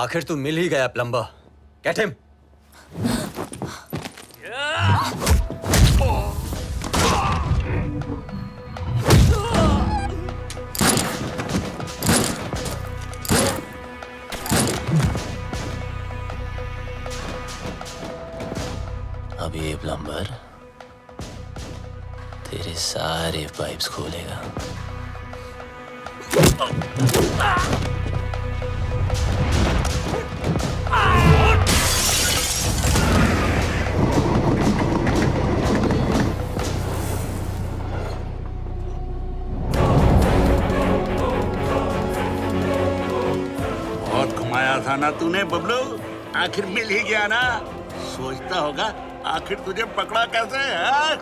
आखिर तू मिल ही गया प्लम्बर। Get him. अब ये प्लम्बर तेरे सारे पाइप्स खोलेगा। बहुत घुमाया था ना तूने बबलू, आखिर मिल ही गया ना। सोचता होगा आखिर तुझे पकड़ा कैसे है?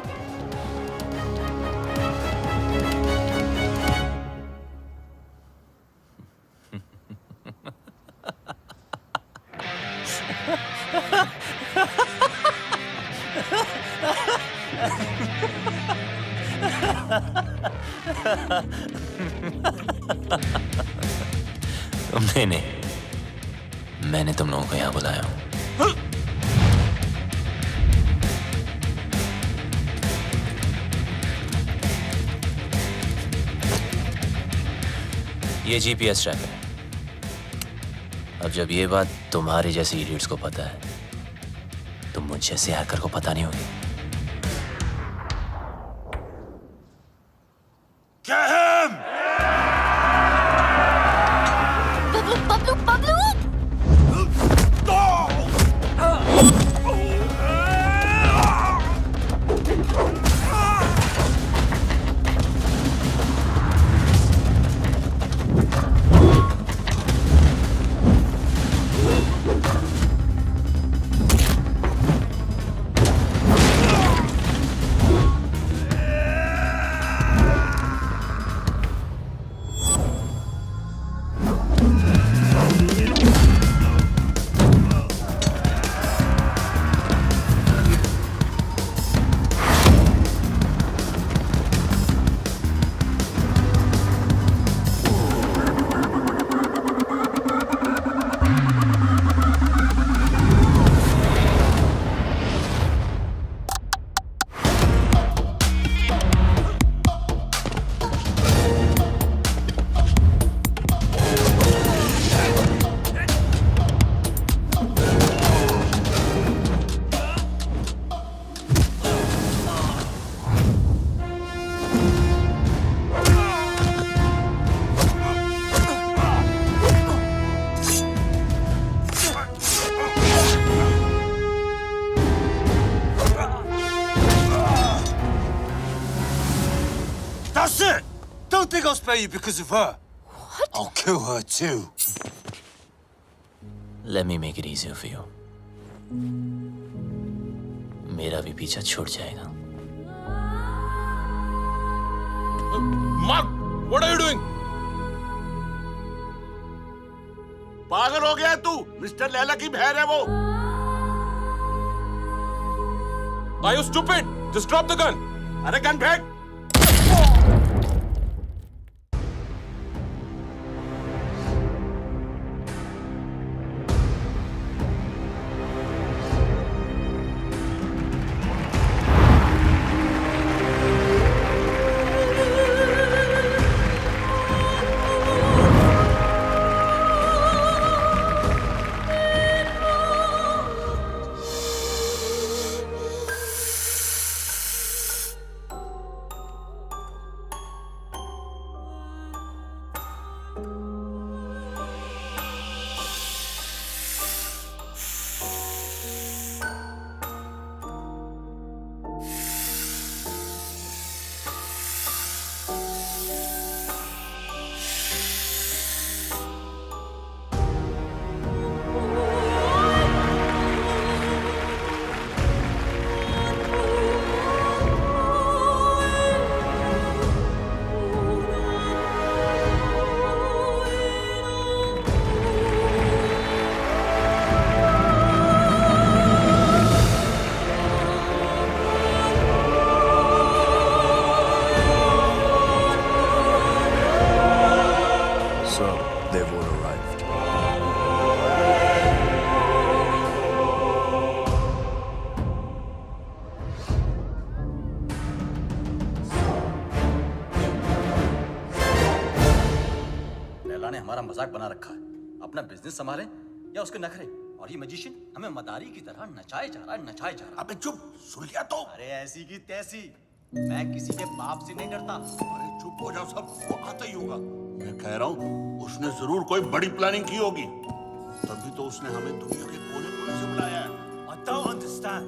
तुमने नहीं, मैंने तुम लोगों को यहाँ बुलाया हूँ। ये जीपीएस ट्रैकर है। अब जब ये बात तुम्हारे जैसे इडियट्स को पता है तो मुझ जैसे हैकर को पता नहीं होगी। Bablu Bablu That's it! Don't think I'll spare you because of her. What? I'll kill her too. Let me make it easier for you. मेरा भी पीछा छूट जाएगा। Mark, what are you doing? पागल हो गया तू? मिस्टर लैला की बहन है वो। Are you stupid? Just drop the gun. अरे गन फेंक। ने हमारा मजाक बना रखा है। अपना बिजनेस संभाले या उसके नखरे। और ये मैजिशियन हमें मदारी की तरह नचाए जा रहा है, नचाए जा रहा अबे चुप, सुन लिया तो। है। अरे ऐसी की तैसी, मैं किसी के बाप से नहीं डरता। अरे चुप हो जाओ सब, वो आता ही होगा। मैं कह रहा हूँ उसने जरूर कोई बड़ी प्लानिंग की होगी, तभी तो उसने हमें दुनिया के कोने कोने से बुलाया है। I don't understand.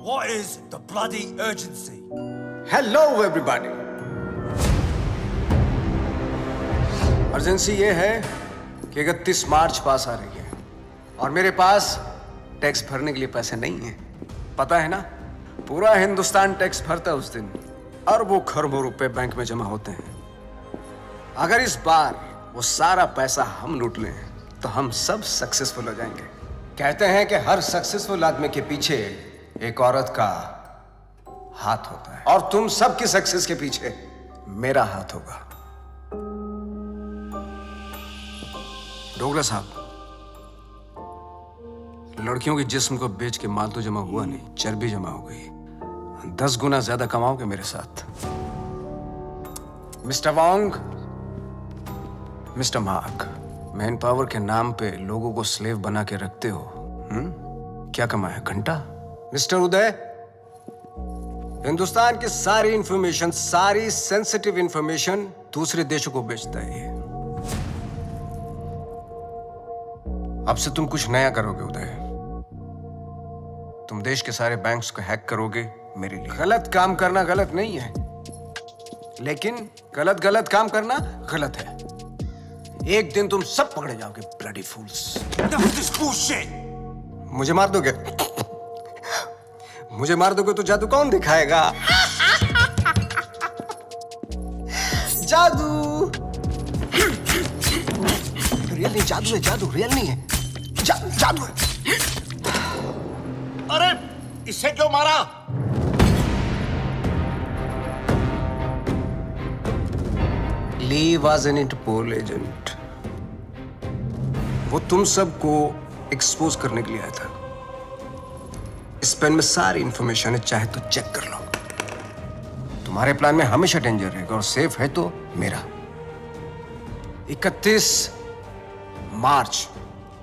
What is the bloody urgency? Hello everybody. Urgency ये है कि 31 मार्च पास आ रही है और मेरे पास टैक्स भरने के लिए पैसे नहीं हैं। पता है ना, पूरा हिंदुस्तान टैक्स भरता है उस दिन। अरबों खरबों रुपए बैंक में जमा होते हैं। अगर इस बार वो सारा पैसा हम लूट लें तो हम सब सक्सेसफुल हो जाएंगे। कहते हैं कि हर सक्सेसफुल आदमी के पीछे एक औरत का हाथ होता है और तुम सबकी सक्सेस के पीछे मेरा हाथ होगा। डोगला साहब, लड़कियों के जिस्म को बेच के माल तो जमा हुआ नहीं, चर्बी जमा हो गई। 10 गुना ज्यादा कमाओगे मेरे साथ। Mister Wong, mister mark, man power के नाम पे लोगों को स्लेव बना के रखते हो। क्या कमाया? घंटा। मिस्टर उदय, हिंदुस्तान की सारी इंफॉर्मेशन, सारी सेंसिटिव इंफॉर्मेशन दूसरे देशों को बेचता है ये। अब से तुम कुछ नया करोगे उदय। तुम देश के सारे बैंक्स को हैक करोगे मेरे लिए। गलत काम करना गलत नहीं है, लेकिन गलत काम करना गलत है। एक दिन तुम सब पकड़े जाओगे, bloody fools. Enough of this bullshit. मुझे मार दोगे? मुझे मार दोगे तो जादू कौन दिखाएगा? जादू रियल नहीं, जादू है, जादू रियल नहीं है, जादू है। अरे इससे क्यों मारा? ली वॉज एन इंटरपोल एजेंट। वो तुम सबको एक्सपोज करने के लिए आया था। इस पेन में सारी इंफॉर्मेशन है, चाहे तो चेक कर लो। तुम्हारे प्लान में हमेशा डेंजर रहेगा और सेफ है तो मेरा। 31 मार्च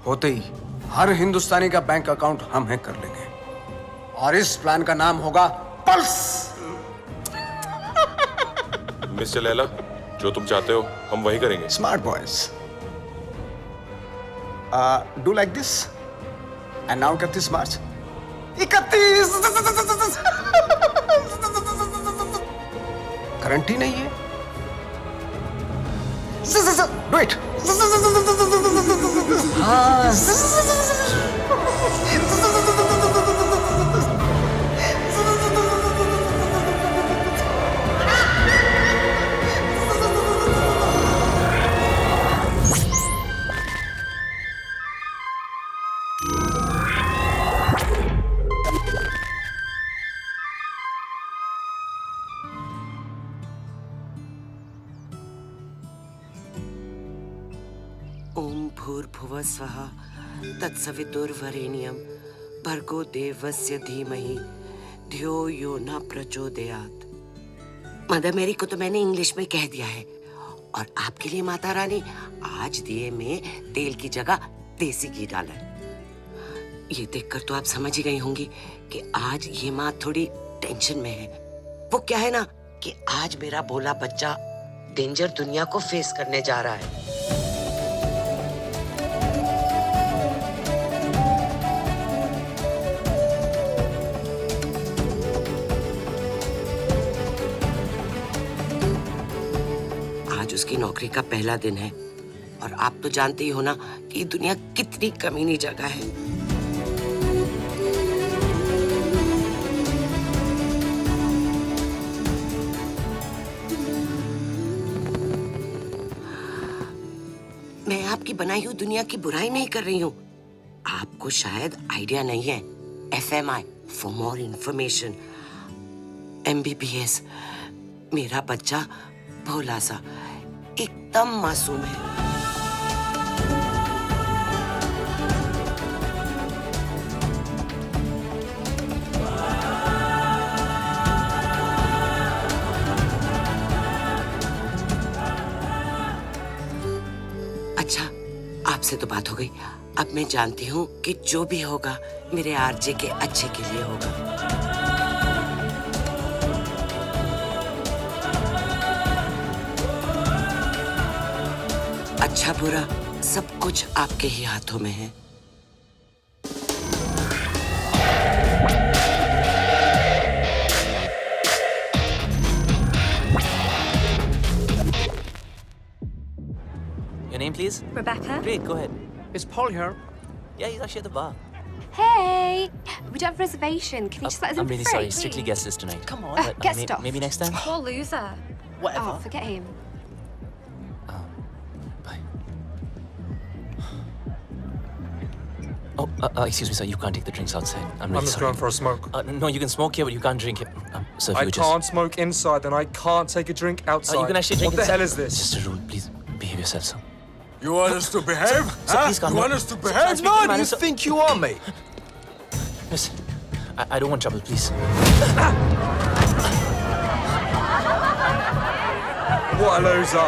होते ही हर हिंदुस्तानी का बैंक अकाउंट हम हैक कर लेंगे और इस प्लान का नाम होगा पल्स। मिस्टर लैला, जो तुम चाहते हो हम वही करेंगे। Smart boys, do like this and now 31 March. 31 guarantee नहीं है। Do it. ओम भूर्भुवः स्वः तत्सवितुर्वरेण्यं भर्गो देवस्य धीमहि धियो यो न प्रचोदयात्। मदर मेरी को तो मैंने इंग्लिश में कह दिया है और आपके लिए माता रानी आज दिए में तेल की जगह देसी घी डाला है। ये देखकर तो आप समझ ही गई होंगी कि आज ये माँ थोड़ी टेंशन में है। वो क्या है ना कि आज मेरा भोला बच्चा डेंजर दुनिया को फेस करने जा रहा है। आज उसकी नौकरी का पहला दिन है और आप तो जानते ही हो ना कि ये दुनिया कितनी कमीनी जगह है। मैं आपकी बनाई हुई दुनिया की बुराई नहीं कर रही हूँ। आपको शायद आइडिया नहीं है। FMI for more information, MBBS। मेरा बच्चा भोला सा एकदम मासूम है। आपसे तो बात हो गई। अब मैं जानती हूँ कि जो भी होगा मेरे आरजे के अच्छे के लिए होगा। अच्छा बुरा सब कुछ आपके ही हाथों में है। Your name, please? Rebecca? Great, go ahead. Is Paul here? Yeah, he's actually at the bar. Hey! We don't have a reservation. Can you just let us in I'm for really free, sorry. please? Strictly guest list tonight. Come on. Get stuffed. Maybe next time. Poor loser. Whatever. Oh, forget him. Bye. Oh, excuse me, sir. You can't take the drinks outside. I'm really I'm just sorry. going for a smoke. No, you can smoke here, but you can't drink it. Sir, if I you would can't smoke inside, then I can't take a drink outside. You can actually drink What the inside. hell is this? It's just a rule. Please behave yourself, sir. You want us to behave? Sir, please calm You down. want us to Sir, behave? speak to the Man, you manager. think you are, mate? Listen, I don't want trouble, please. What a loser.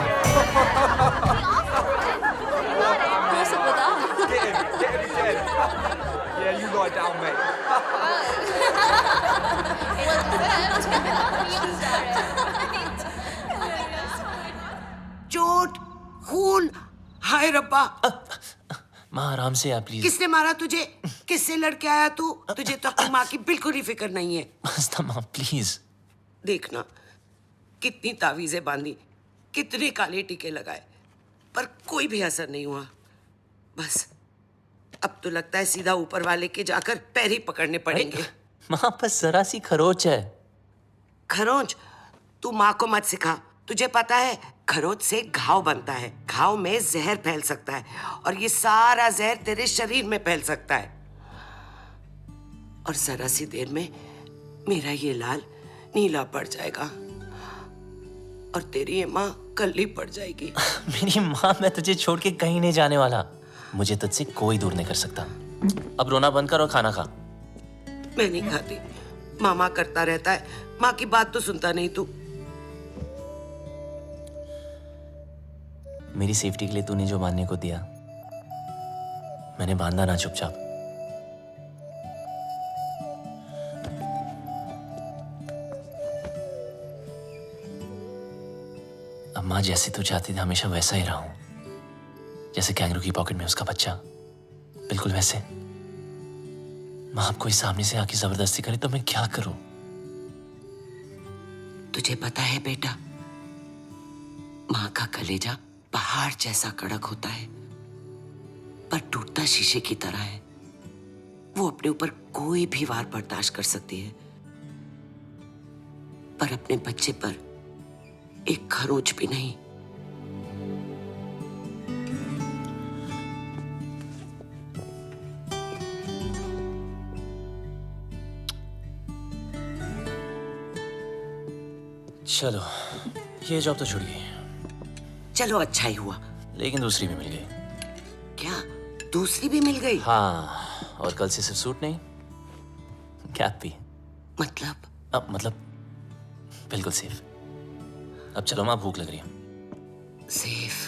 What's up with that? Get him again. Yeah, you lie down, mate. चोट, खून, हाय रब्बा। माँ आराम से आप please. किसने मारा तुझे? किससे लड़के आया तू? तुझे तो अपनी माँ की बिल्कुल ही फिक्र नहीं है। मस्ता माँ प्लीज। देखना कितनी तावीजें बांधी, कितने काले टीके लगाए, पर कोई भी असर नहीं हुआ। बस अब तो लगता है सीधा ऊपर वाले के जाकर पैर ही पकड़ने पड़ेंगे। माँ बस जरा सी खरोच है। खरोंच? तू माँ को मत सिखा। तुझे पता है खरोच से घाव बनता है, घाव में जहर फैल सकता है और ये सारा जहर तेरे शरीर में फैल सकता है और जरा सी देर में मेरा ये लाल नीला पड़ जाएगा और तेरी ये माँ कल्ली पड़ जाएगी। मेरी माँ, मैं तुझे छोड़ के कहीं नहीं जाने वाला। मुझे तुझसे कोई दूर नहीं कर सकता। अब रोना बंद कर और खाना खा। मैं नहीं खाती। मामा करता रहता है, माँ की बात तो सुनता नहीं तू। मेरी सेफ्टी के लिए तूने जो बांधने को दिया, मैंने बांधा ना चुपचाप। अब माँ जैसे तू चाहती थी हमेशा वैसा ही रहा हूं, जैसे कैंगरू की पॉकेट में उसका बच्चा, बिल्कुल वैसे। माँ अब कोई सामने से आके जबरदस्ती करे तो मैं क्या करूं? तुझे पता है बेटा, माँ का कलेजा पहाड़ जैसा कड़क होता है पर टूटता शीशे की तरह है। वो अपने ऊपर कोई भी वार बर्दाश्त कर सकती है पर अपने बच्चे पर एक खरोंच भी नहीं। चलो, ये जॉब तो छूट गई, चलो अच्छा ही हुआ। लेकिन दूसरी भी मिल गई। क्या दूसरी भी मिल गई? हाँ, और कल से सिर्फ सूट नहीं, कैप भी। मतलब? अब मतलब बिल्कुल सेफ। अब चलो माँ, भूख लग रही है। सेफ?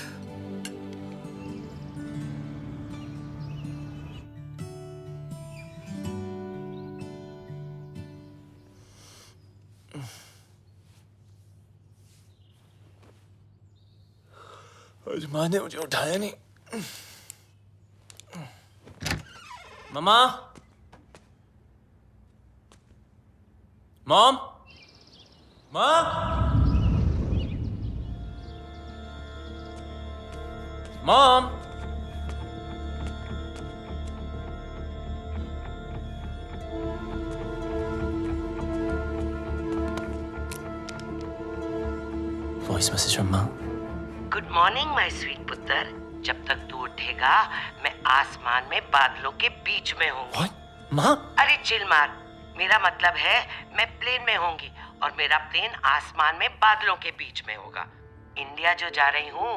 आज माँ ने मुझे उठाया नहीं। मम्मा, मॉम, माँ, मॉम। वॉइस मैसेज फ्रॉम माँ। गुड मॉर्निंग माय स्वीट पुत्र। जब तक तू उठेगा मैं आसमान में बादलों के बीच में हूँ। माँ? अरे चिल मार। मेरा मतलब है मैं प्लेन में होंगी और मेरा प्लेन आसमान में बादलों के बीच में होगा। इंडिया जो जा रही हूँ।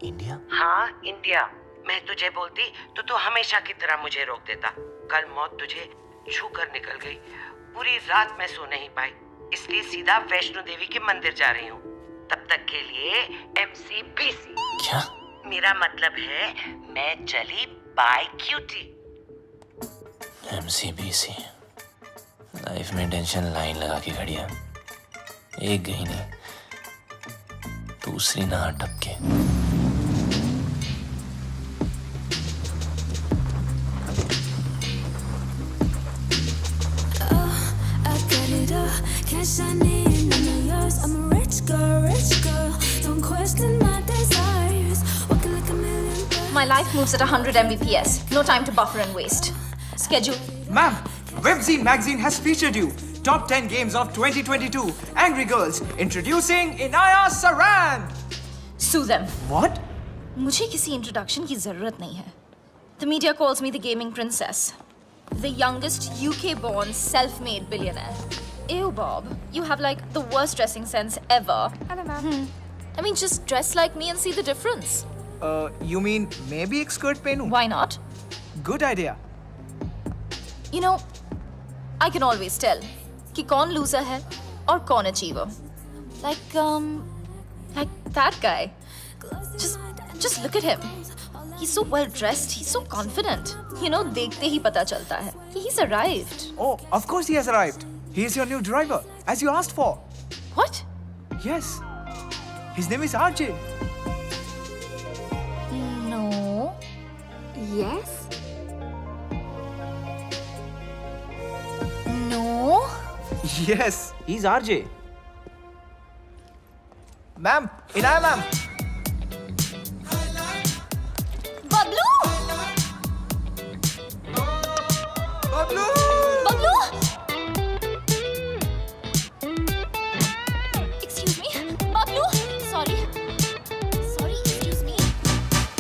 इंडिया? हाँ इंडिया। मैं तुझे बोलती तो तू हमेशा की तरह मुझे रोक देता। कल मौत तुझे छू कर निकल गई। पूरी रात मैं सो नहीं पाई, इसलिए सीधा वैष्णो देवी के मंदिर जा रही हूँ। तब तक के लिए MCBC। क्या? मेरा मतलब है मैं चली बाय क्यूटी। MCBC लाइफ में टेंशन लाइन लगा के खड़ी है, एक गई नहीं, दूसरी ना टपके। Cash I need, none of yours. I'm a rich girl. Don't question my desires. Walking like a million birds. My life moves at 100 Mbps. No time to buffer and waste. Schedule. Ma'am, WebZ magazine has featured you. Top 10 games of 2022. Angry Girls. Introducing Inaya Saran. Sue them. What? मुझे किसी introduction की जरूरत नहीं है. The media calls me the gaming princess. The youngest UK-born self-made billionaire. Ew, Bob. You have like the worst dressing sense ever. Hello, ma'am. I mean, just dress like me and see the difference. You mean maybe एक skirt पहनूं? Why not? Good idea. You know, I can always tell कि कौन loser है और कौन achiever. Like that guy. Just look at him. He's so well dressed. He's so confident. You know, देखते ही पता चलता है कि he's arrived. Oh, of course he has arrived. He is your new driver, as you asked for. What? Yes. His name is RJ. No. Yes? No. Yes, he's RJ. Ma'am, Inaya ma'am. Bablu! Bablu! Bablu! Excuse me. Bablu! Sorry, excuse me.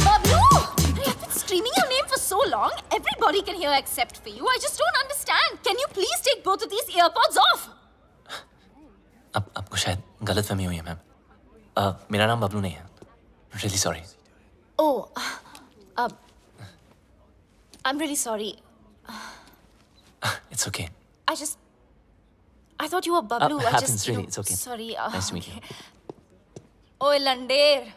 Bablu! I've been screaming your name for so long. Everybody can hear except for you. I just don't understand. Can you please take both of these earpods off? अब आपको शायद गलतफहमी हुई है ma'am. मेरा नाम बबलू नहीं है। Really sorry. Oh, I'm really sorry. It's okay. I thought you were Bablu. Happens really. It's okay. Sorry. Nice to meet you. ओए लंडेर,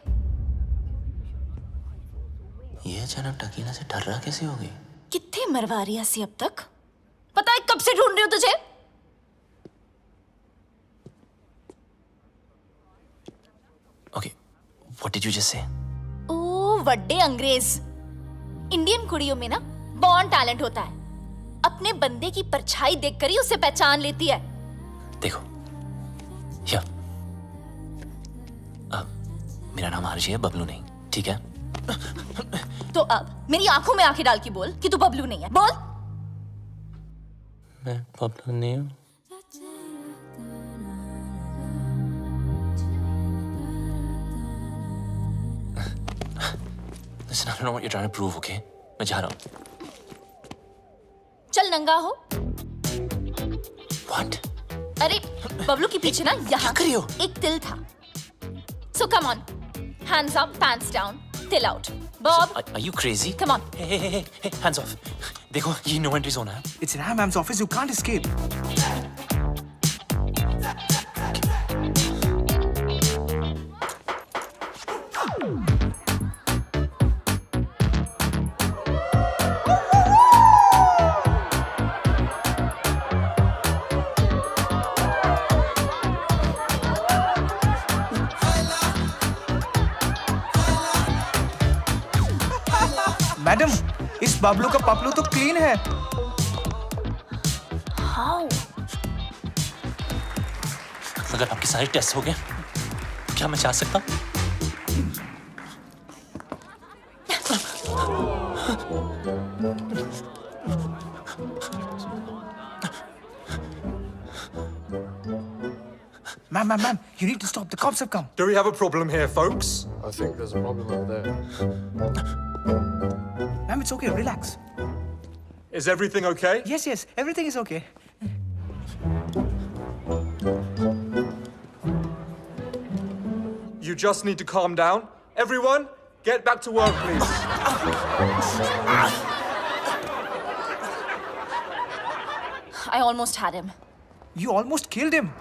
ये अचानक टकीला से डर रहा कैसे हो गई? कितने मरवा रही है अब तक? पता है कब से ढूंढ रही हूँ तुझे? Okay, what did you just say? ओ वड्डे अंग्रेज। इंडियन कुड़ियों में ना बॉर्न टैलेंट होता है। अपने बंदे की परछाई देखकर ही उसे पहचान लेती है। देखो, या मेरा नाम आरजी है, बबलू नहीं, ठीक है? तो अब मेरी आंखों में आंखें डाल के बोल कि तू बबलू नहीं है। बोल। मैं बबलू नहीं हूँ। Listen, I don't know what you're trying to prove, okay? मैं जा रहा हूँ। चल नंगा हो। What? अरे बबलू के पीछे ना यहाँ कर रही हो? एक तिल था। So come on, hands up, pants down, till out. Bob, Are you crazy? come on. Hey, hands off. देखो, ये no entry zone है। It's in Ma'am's office. You can't escape. Madam, इस बबलू का पपलू तो क्लीन है। How? अगर आपके सारे टेस्ट हो गए, क्या मैं जा सकता हूँ? Ma'am, you need to stop. The cops have come. Do we have a problem here, folks? I think there's a problem over there. Ma'am, it's okay. Relax. Is everything okay? Yes, everything is okay. You just need to calm down. Everyone, get back to work, please. I almost had him. You almost killed him.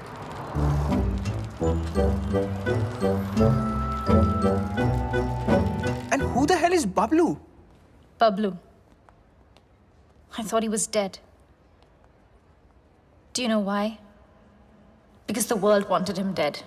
And who the hell is Bablu? Bablu. I thought he was dead. Do you know why? Because the world wanted him dead.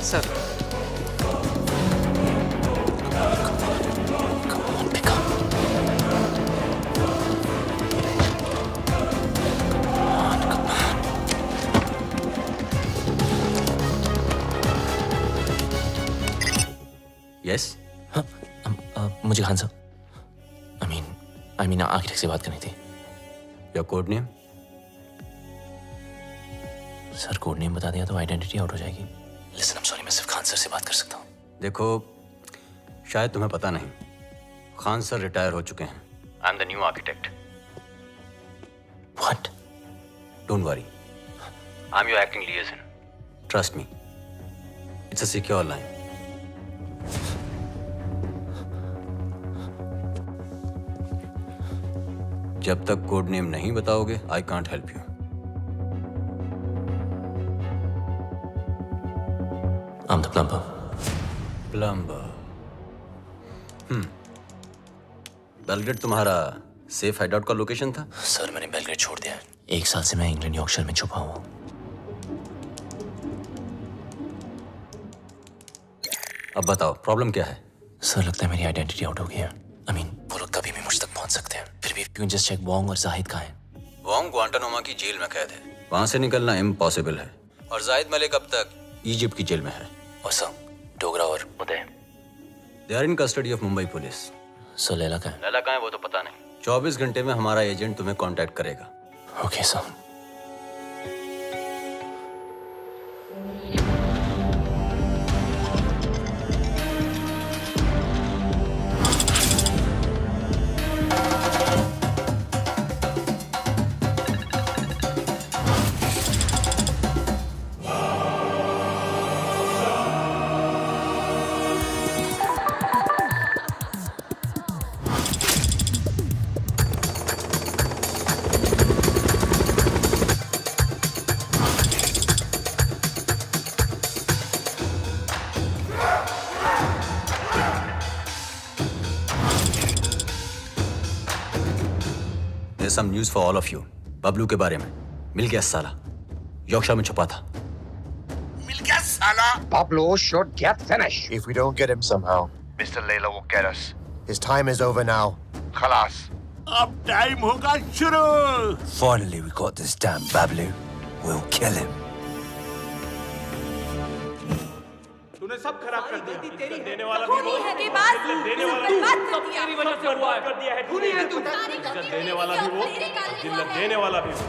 Sir. Come on, pick up. Come on. Yes मुझे खान साहब I mean architect से बात करनी थी। Your code name? Sir code name बता दिया तो identity out हो जाएगी। लिसन, I'm sorry, मैं सिर्फ खान सर से बात कर सकता हूँ। देखो, शायद तुम्हें पता नहीं, खान सर रिटायर हो चुके हैं। I am the new architect. What? Don't worry, I am your acting लिएजन। Trust me, it's a secure line. जब तक कोड नेम नहीं बताओगे, I can't help you. I'm the plumber. Plumber. Belgrade तुम्हारा safe hideout का location था? Sir मैंने Belgrade छोड़ दिया है। 1 साल से मैं इंग्लैंड यॉर्कशायर में छुपा हुआ हूँ। अब बताओ प्रॉब्लम क्या है? सर लगता है मेरी आइडेंटिटी आउट हो गई है। वो लोग कभी भी मुझ तक पहुंच सकते हैं। फिर भी यू जस्ट चेक वोंग और जाहिद कहाँ हैं? वोंग ग्वांटानामो की जेल में कैद है, वहां से निकलना इम्पॉसिबल है। और जाहिद मलिक अब तक इजिप्ट की जेल में है। और सर डोगरा और Uday? They are in custody of Mumbai police. So Laila कहाँ है? लैला कहाँ है वो तो पता नहीं। 24 घंटे में हमारा एजेंट तुम्हें कांटेक्ट करेगा। Okay sir. Some news for all of you. Bablu के बारे में। मिल गया साला, यॉर्कशायर में छुपा था। मिल गया साला। Pablo should get finished. If we don't get him somehow, Mr. Layla will get us. His time is over now. खलास, अब टाइम होगा शुरू। Finally, we got this damn Bablu. We'll kill him. तूने सब खराब कर दिया। इज्जत देने वाला भी वो, इज्जत देने वाला भी तेरी वजह से बर्बाद कर दिया है। इज्जत देने वाला भी वो, जिल्लत देने वाला भी वो।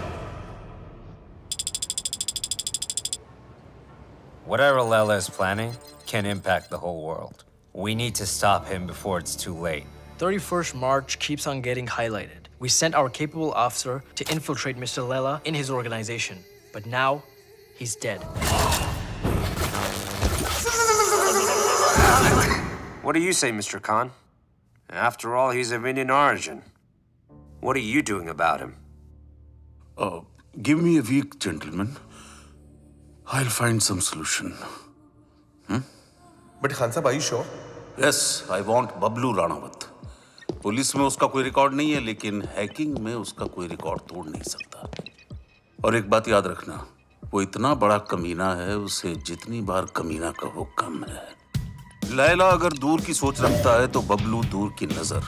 Whatever Lela is planning can impact the whole world. We need to stop him before it's too late. 31st March keeps on getting highlighted. We sent our capable officer to infiltrate Mr. Lela in his organization, but now he's dead. What do you say, Mr. Khan? After all, he's of Indian origin. What are you doing about him? Give me a week, gentlemen. I'll find some solution. But Khan Sahib, are you sure? Yes, I want Bablu Ranawat. Police में उसका कोई record नहीं है, लेकिन hacking में उसका कोई record तोड़ नहीं सकता। और एक बात याद रखना, वो इतना बड़ा कमीना है, उसे जितनी बार कमीना कहो कम है। लैला अगर दूर की सोच रखता है तो बबलू दूर की नजर।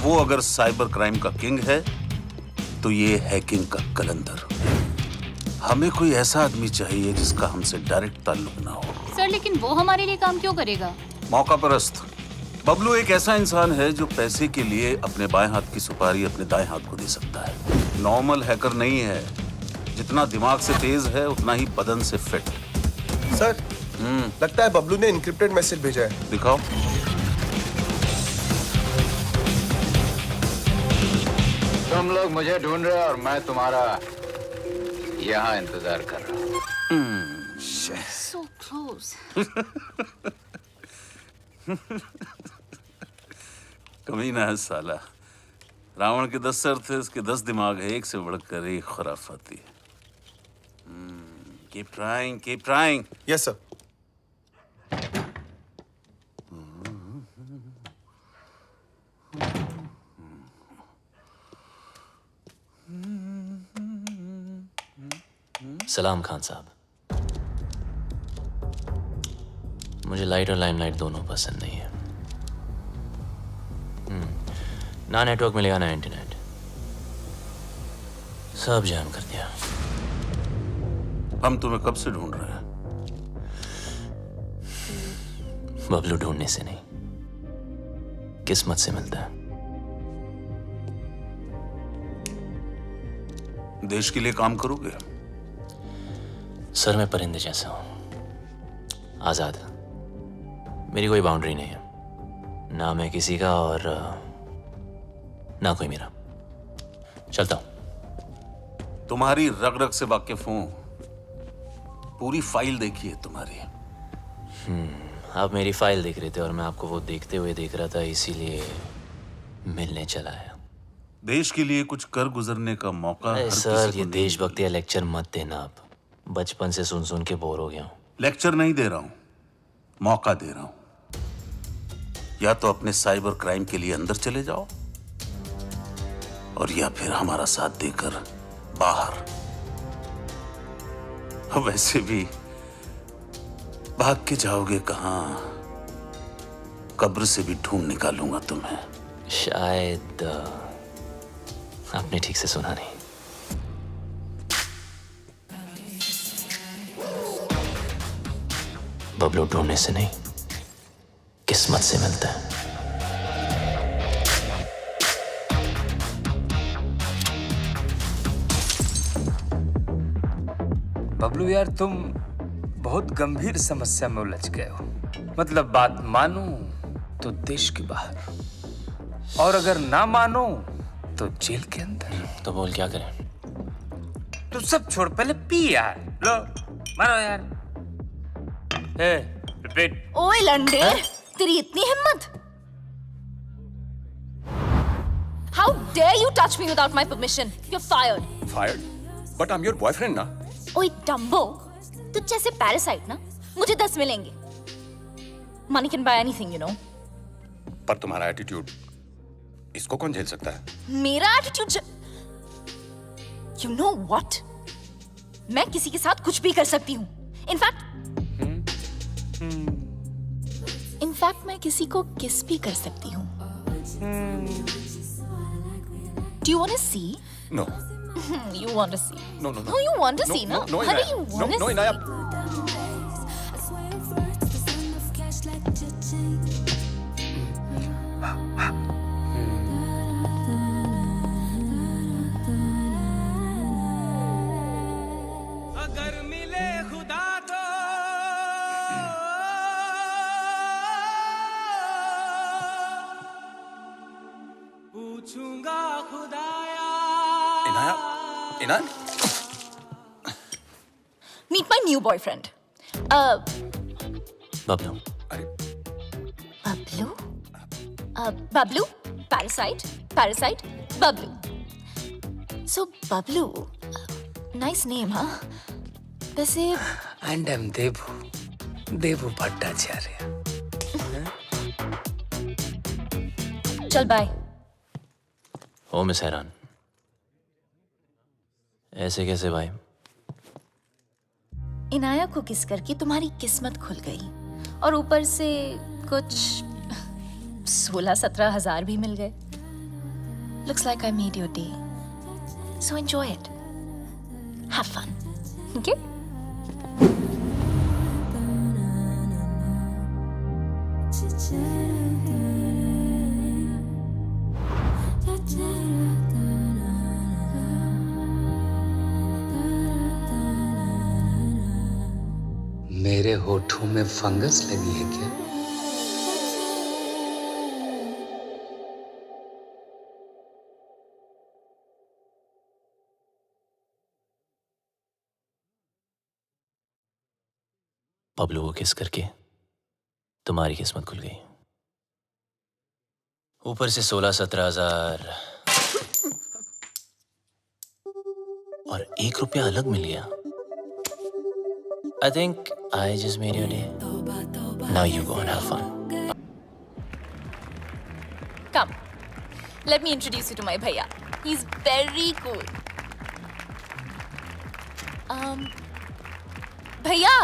वो अगर साइबर क्राइम का किंग है तो ये हैकिंग का कलंदर। हमें कोई ऐसा आदमी चाहिए जिसका हमसे डायरेक्ट ताल्लुक ना हो। सर, लेकिन वो हमारे लिए काम क्यों करेगा? मौका परस्त। बबलू एक ऐसा इंसान है जो पैसे के लिए अपने बाएं हाथ की सुपारी अपने दाएं हाथ को दे सकता है। नॉर्मल हैकर नहीं है, जितना दिमाग से तेज है उतना ही बदन से फिट। सर, लगता है बबलू ने एन्क्रिप्टेड मैसेज भेजा है। दिखाओ। तुम लोग मुझे ढूंढ रहे हो और मैं तुम्हारा यहाँ इंतजार कर रहा हूँ। So close. कमीना है साला। रावण के 10 सर थे, इसके 10 दिमाग है, एक से बढ़कर एक खुराफाती। Keep trying, keep trying. Yes, sir. सलाम खान साहब। मुझे लाइट और लाइमलाइट दोनों पसंद नहीं है। ना नेटवर्क मिलेगा ना इंटरनेट, सब जैम कर दिया। हम तुम्हें कब से ढूंढ रहे हैं? बबलू ढूंढने से नहीं, किस्मत से मिलता है। देश के लिए काम करोगे? सर, मैं परिंदे जैसा हूं, आजाद। मेरी कोई बाउंड्री नहीं है, ना मैं किसी का और ना कोई मेरा। चलता हूं। तुम्हारी रग रग से वाकिफ हूं, पूरी फाइल देखी है तुम्हारी। आप मेरी फाइल देख रहे थे और मैं आपको वो देखते हुए देख रहा था, इसीलिए मिलने चला आया। देश के लिए कुछ कर गुजरने का मौका हर सर, किसी को ये नहीं देशभक्ति या लेक्चर मत देना। आप बचपन से सुन सुन के बोर हो गया हूं। लेक्चर नहीं दे रहा हूं, मौका दे रहा हूं। या तो अपने साइबर क्राइम के लिए अंदर चले जाओ, और या फिर हमारा साथ देकर बाहर। वैसे भी भाग के जाओगे कहां? कब्र से भी ढूंढ निकालूंगा तुम्हें। शायद आपने ठीक से सुना नहीं। बबलू ढूंढने से नहीं, किस्मत से मिलता है। बबलू यार, तुम बहुत गंभीर समस्या में उलझ गए हो। मतलब बात मानो तो देश के बाहर, और अगर ना मानो तो जेल के अंदर। तो बोल क्या करें? तू सब छोड़, पहले पी यार। लो मारो यार। रिपीट। ओए लंडे, तेरी इतनी हिम्मत? How dare you touch me without my permission? You're fired. Fired? But I'm your boyfriend ना। ओए डम्बो, तुझ जैसे पैरासाइट ना मुझे 10 मिलेंगे। Money can buy anything, you know. पर तुम्हारा एटीट्यूड, इसको कौन झेल सकता है? मेरा एटीट्यूड You know what? मैं किसी के साथ कुछ भी कर सकती हूँ। इनफैक्ट मैं किसी को किस भी कर सकती हूँ। Do you want to see? No. You want to see? No. No, you want to see, no? No, Hurry, Inaya. you want to No, see? Inaya. I swear it works, the sound of cash like cha-ching. अगर मिले खुदा तो पूछूंगा खुदाया Inaya Meet my new boyfriend. Bablu, Bablu? Bablu? Parasite? Bablu. So, Bablu. Nice name, huh? वैसे And I'm Devu Bhattacharya. चल bye. ओ miss हैरान, ऐसे कैसे भाई? इनाया को किस करके तुम्हारी किस्मत खुल गई और ऊपर से कुछ 16-17 हजार भी मिल गए. Looks like I made your day. So enjoy it. Have fun. Okay? मेरे होठों में फंगस लगी है क्या? बबलू को किस करके तुम्हारी किस्मत खुल गई, ऊपर से 16-17 हजार और 1 रुपया अलग मिल गया. I think I just made your day. Now you go and have fun. Come. Let me introduce you to my bhaiya. He's very cool. Bhaiya.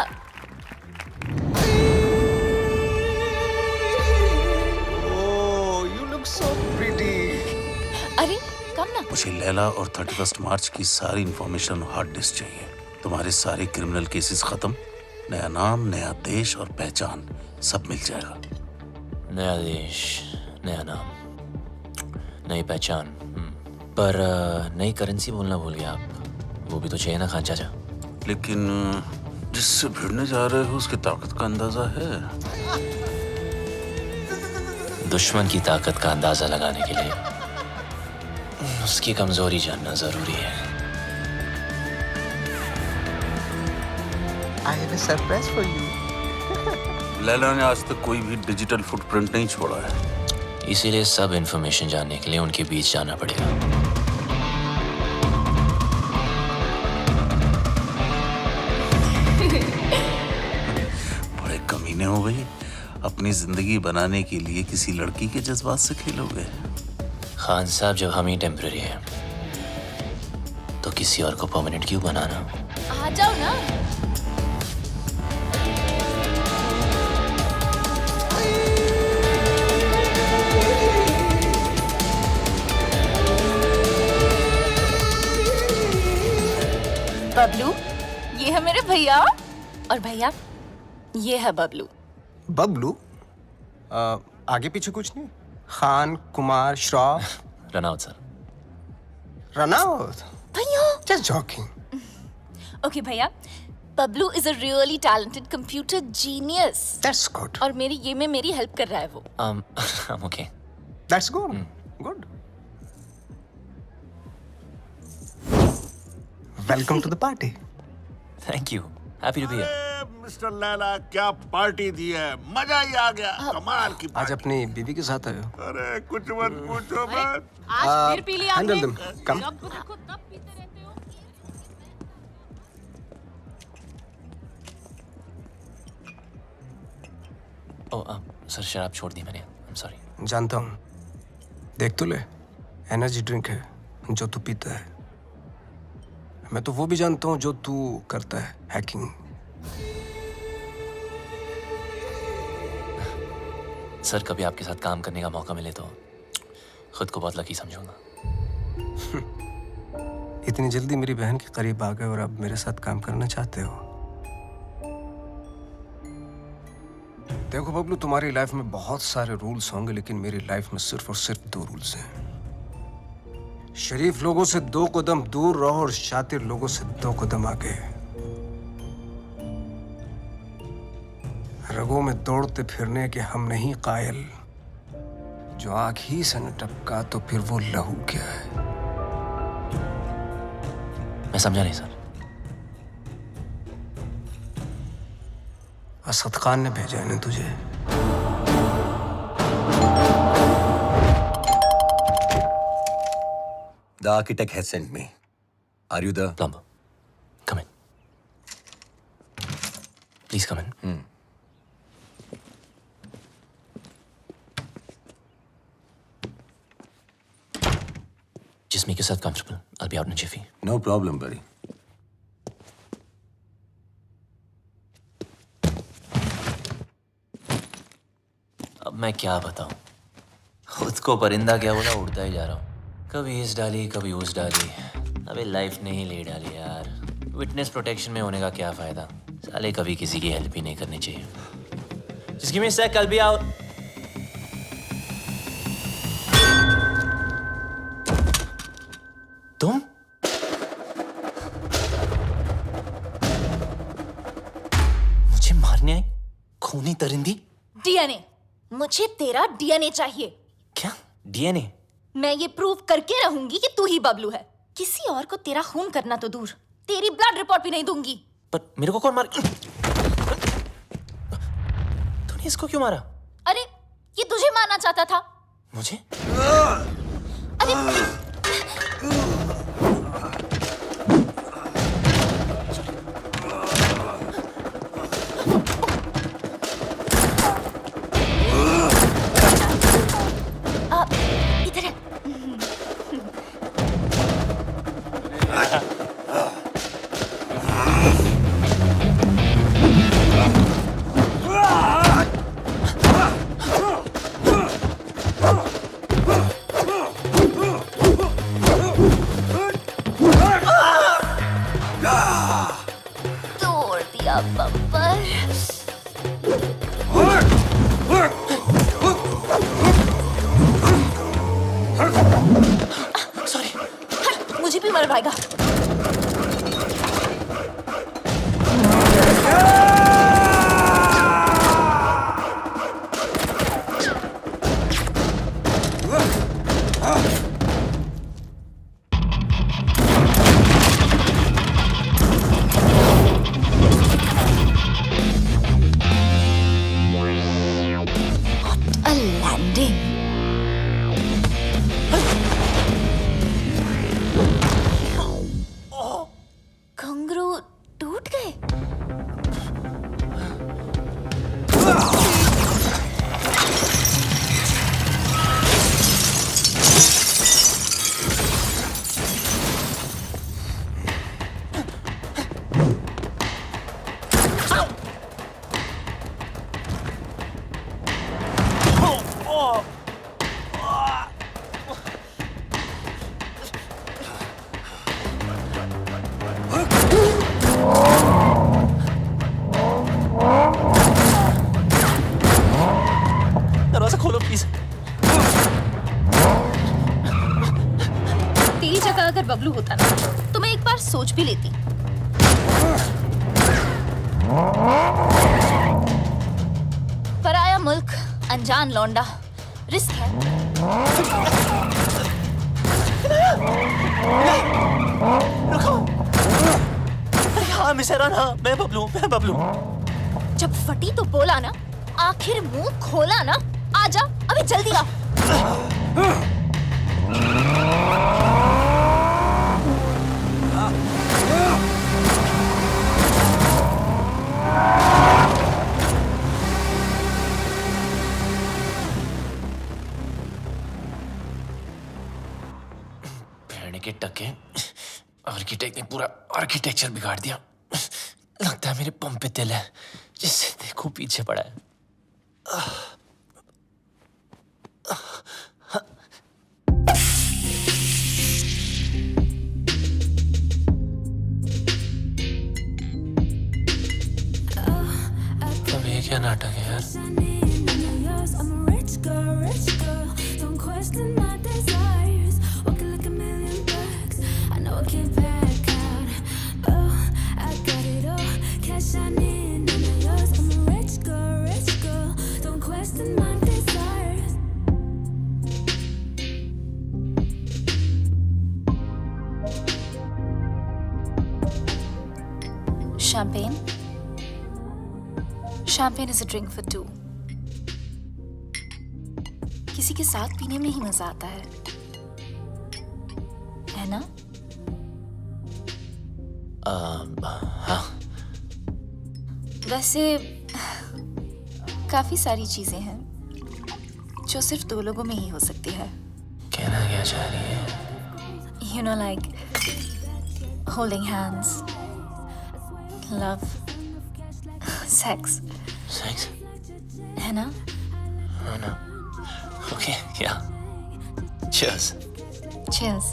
Oh, you look so pretty. अरे कम ना. मुझे लैला और 31 मार्च की सारी इंफॉर्मेशन हार्ड डिस्क चाहिए. तुम्हारे सारे criminal cases खत्म, नया नाम, नया देश और पहचान सब मिल जाएगा. नया देश, नया नाम, नई पहचान. पर नई करेंसी बोलना भूल गया आप. वो भी तो चाहिए ना खान चाचा. लेकिन जिससे भिड़ने जा रहे हो उसकी ताकत का अंदाजा है? दुश्मन की ताकत का अंदाजा लगाने के लिए उसकी कमजोरी जानना जरूरी है. I have a surprise for you. Laila ने आज तक कोई भी डिजिटल फुटप्रिंट नहीं छोड़ा है. इसीलिए सब इंफॉर्मेशन जानने के लिए उनके बीच जाना पड़ेगा. बड़े कमीने हो गई. अपनी जिंदगी बनाने के लिए किसी लड़की के जज्बात से खेलोगे? खान साहब, जब हम ही टेम्पररी हैं तो किसी और को परमानेंट क्यों बनाना? आ जाओ ना. बबलू, ये है मेरे भैया, और भैया ये है बबलू. बबलू? आगे पीछे कुछ नहीं? Khan, Kumar, Shroff? Run out sir. Run out? भैया. Just joking. Okay भैया, Bablu is a really talented computer genius. That's good. और ये में मेरी हेल्प कर रहा है वो. I'm okay. That's good. Good. Welcome to the party. Thank you. Happy to be here. Mister Laila, क्या पार्टी दी है, मजा ही आ गया. कमाल की आज अपनी बीवी के साथ आए हो? अरे कुछ मत पूछो मत. आज फिर पी लिया आपने. Handle them. Come. जब देखो तब पीते रहते हो. ओह सर, शराब छोड़ दी मैंने. I'm sorry. जानता हूँ. देख तो ले, एनर्जी ड्रिंक है जो तू पीता है. मैं तो वो भी जानता हूँ जो तू करता है, हैकिंग. सर, कभी आपके साथ काम करने का मौका मिले तो खुद को बहुत लकी समझूंगा. इतनी जल्दी मेरी बहन के करीब आ गए और अब मेरे साथ काम करना चाहते हो? देखो बबलू, तुम्हारी लाइफ में बहुत सारे रूल्स होंगे, लेकिन मेरी लाइफ में सिर्फ और सिर्फ 2 रूल्स हैं। शरीफ लोगों से 2 कदम दूर रहो और शातिर लोगों से 2 कदम आगे। रगों में दौड़ते फिरने के हम नहीं कायल, जो आंख ही से न टपका तो फिर वो लहू क्या है? मैं समझा नहीं सर। असद खान ने भेजा है ना तुझे? The architect has sent me. Are you the plumber? Come in. Please come in. Just make yourself comfortable. I'll be out in a jiffy. No problem, buddy. अब मैं क्या बताऊं? खुद को परिंदा क्या बोला, उड़ता ही जा रहा हूं। कभी इस डाली कभी उस डाली। अबे लाइफ ने ही ले डाली यार। विटनेस प्रोटेक्शन में होने का क्या फायदा? साले कभी किसी की हेल्प ही नहीं करनी चाहिए। Just give me a sec, I'll be out. तुम? मुझे मारने आई? खूनी दरिंदी? डीएनए। मुझे तेरा डीएनए चाहिए। क्या? डीएनए? मैं ये प्रूव करके रहूंगी कि तू ही बबलू है। किसी और को तेरा खून करना तो दूर, तेरी ब्लड रिपोर्ट भी नहीं दूंगी। पर मेरे को कौन मार? तूने इसको क्यों मारा? अरे ये तुझे मारना चाहता था। मुझे? अरे इधर है। तोड़ दिया बब्बर। सॉरी। मुझे भी मरवाएगा। What a landing. घुंघरू टूट गए। दरवाजा खोलो प्लीज। तेरी जगह अगर बबलू होता ना तो मैं एक बार सोच भी लेती। पराया मुल्क, अनजान लौंडा, रिस्क है। रुको। अरे हाँ मिसेरन, हाँ मैं बबलू। जब फटी तो बोला ना, आखिर मुंह खोला ना। आजा, अभी जल्दी आ। भेड़ने के टके, आर्किटेक्ट ने पूरा आर्किटेक्चर बिगाड़ दिया। लगता है मेरे पंप पे तिल है, जिससे देखो पीछे पड़ा है। नाटक है यार। I'm a rich girl, don't question my desires. Walking like a million bucks, I know I can't back out. Oh, I got it all, cash on in, none of yours. I'm a rich girl, don't question my desires. Champagne? Champagne is a drink for two. किसी के साथ पीने में ही मजा आता है ना? हाँ। वैसे काफी सारी चीजें हैं जो सिर्फ दो लोगों में ही हो सकती है। कहना क्या चाह रही है? You know, like holding hands, love, sex. Sex? है ना? हाँ ना। Okay, yeah. Cheers. Cheers.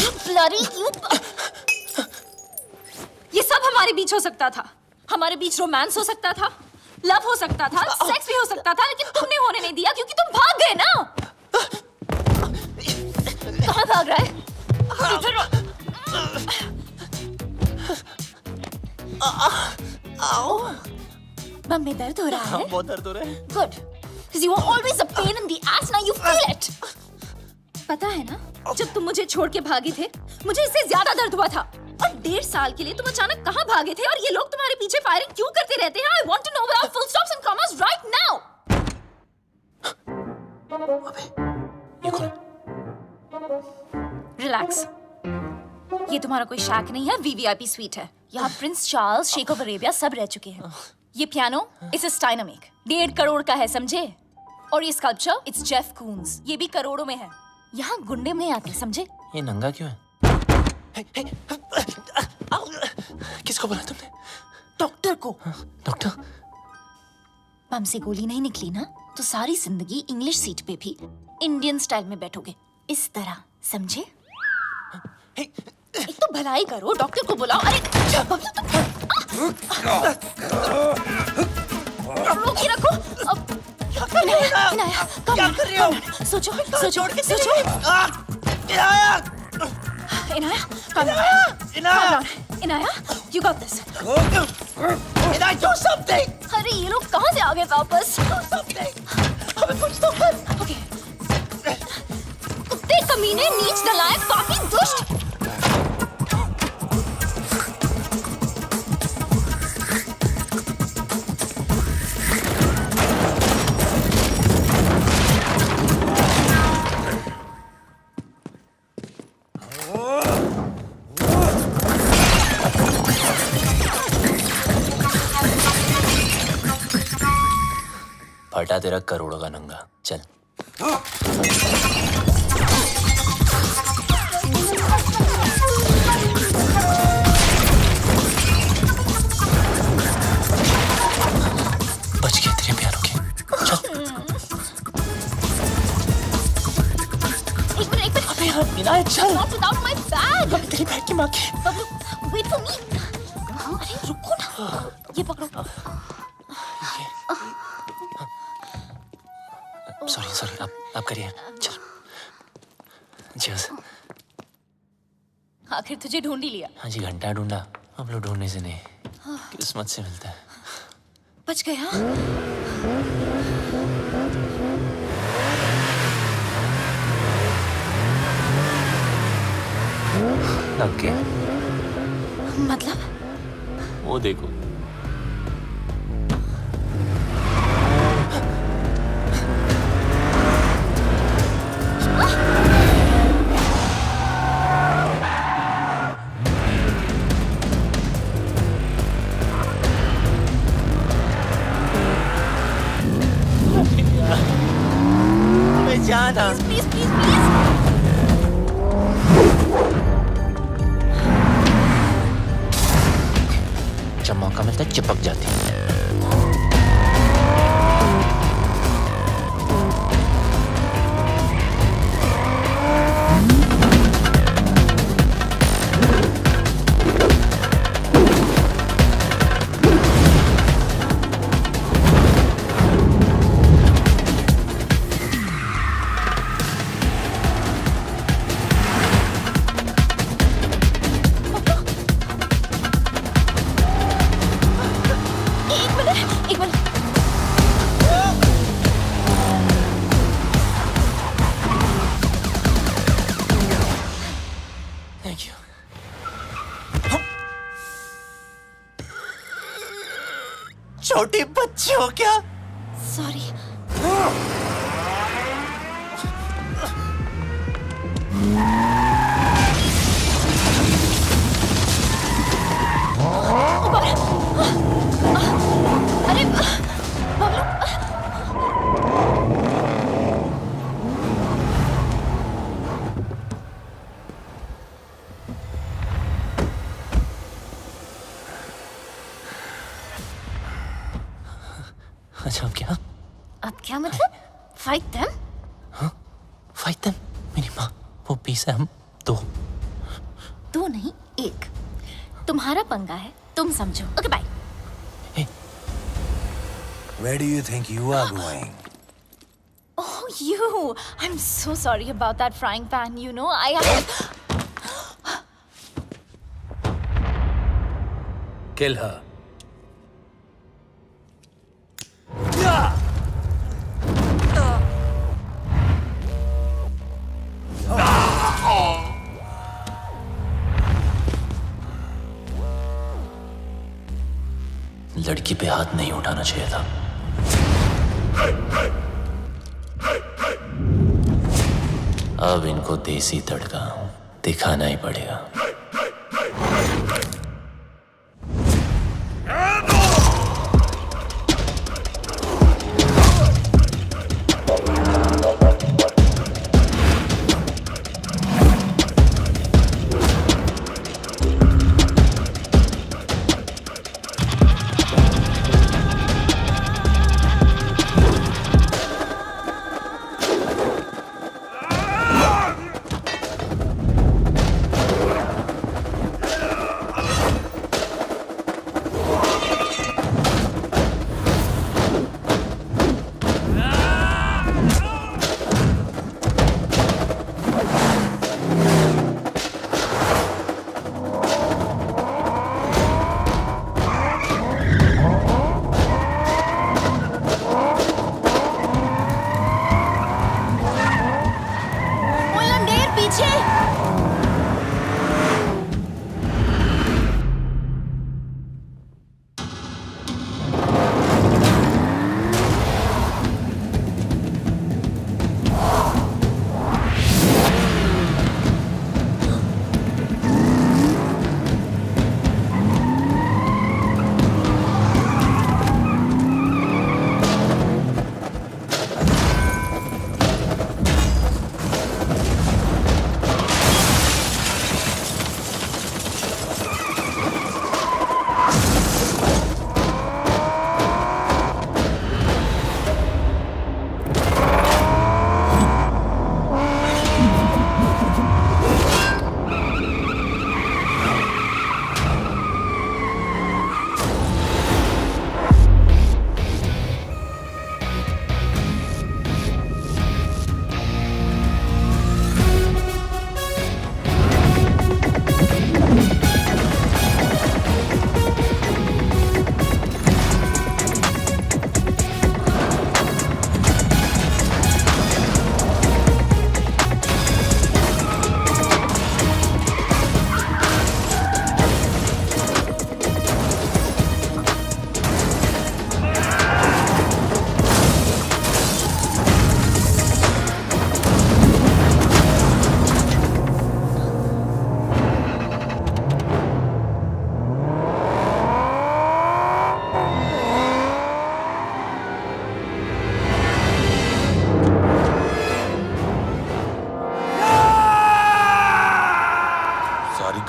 You bloody you! ये सब हमारे बीच हो सकता था। हमारे बीच रोमांस हो सकता था, लव हो सकता था, सेक्स भी हो सकता था, लेकिन तुमने होने नहीं दिया क्योंकि तुम भाग गए ना। कहाँ भाग रहा है? इधर। आओ। बम में दर्द हो रहा है? बहुत दर्द हो रहा है। Good. Because you were always a pain in the ass, now you feel it. पता है ना, जब तुम मुझे छोड़ के भागे थे, मुझे इससे ज्यादा दर्द हुआ था। और 1.5 साल के लिए तुम अचानक कहाँ भागे थे और ये लोग तुम्हारे पीछे फायरिंग क्यों करते रहते हैं? I want to know without full stops and commas right now. अबे, ये कौन? Relax. ये तुम्हारा कोई शैक नहीं है, VVIP स्वीट है। यहाँ प्रिंस चार्ल्स, शेख ऑफ अरेबिया सब रह चुके हैं। ये पियानो, इसे स्टाइनमेक 1.5 करोड़ का है, समझे? और ये स्कल्पचर, इट्स जेफ कून्स, ये भी करोड़ों में है। यहाँ गुंडे में आते, समझे? ये नंगा क्यों है? किसको बोला तुमने? डॉक्टर को। डॉक्टर? बम से गोली नहीं निकली ना, तो सारी जिंदगी इंग्लिश सीट पे भी इंडियन स्टाइल में बैठोगे, इस तरह, समझे? एक तो भलाई करो, डॉक्टर को बुलाओ। अरे रोके रखो। इनाया, क्या कर रही हो? सोचो, सोचो, सोचो। Inaya, Inaya, you got this. Inaya, do something. अरे ये लोग कहाँ से आ गए वापस? Do something. हमें कुछ तो कर। Okay. कुत्ते कमीने, नीच नालायक, पापी, दुष्ट। फटा तेरा करोड़ों का नंगा, चल। बच गए तेरे प्यारों के, चल। एक मिनट। अबे यार, इनाया चल। Not without my bag. अबे तेरी बैग की माँ की। Bablu, wait for me. अरे रुको ना, ये पकड़ो। सॉरी, आप करिए, चल। Cheers. आखिर तुझे ढूंढ ही लिया। हाँ जी, घंटा ढूंढा, अब लोग ढूंढने से नहीं, किस्मत से मिलता है। बच गया। लग गया। मतलब? वो देखो। Please. जब मौका मिलता है चिपक जाती है। छोटी बच्ची हो क्या? सॉरी। अरे बबलू, अच्छा अब क्या? अब क्या मतलब? Fight them? Fight them? मेरी माँ, वो 20 है, हम 2। 2 नहीं 1। तुम्हारा पंगा है, तुम समझो। Okay bye. Where do you think you are going? Oh, you! I'm so sorry about that frying pan. You know, Kill her. लड़की पे हाथ नहीं उठाना चाहिए था। अब इनको देसी तड़का दिखाना ही पड़ेगा।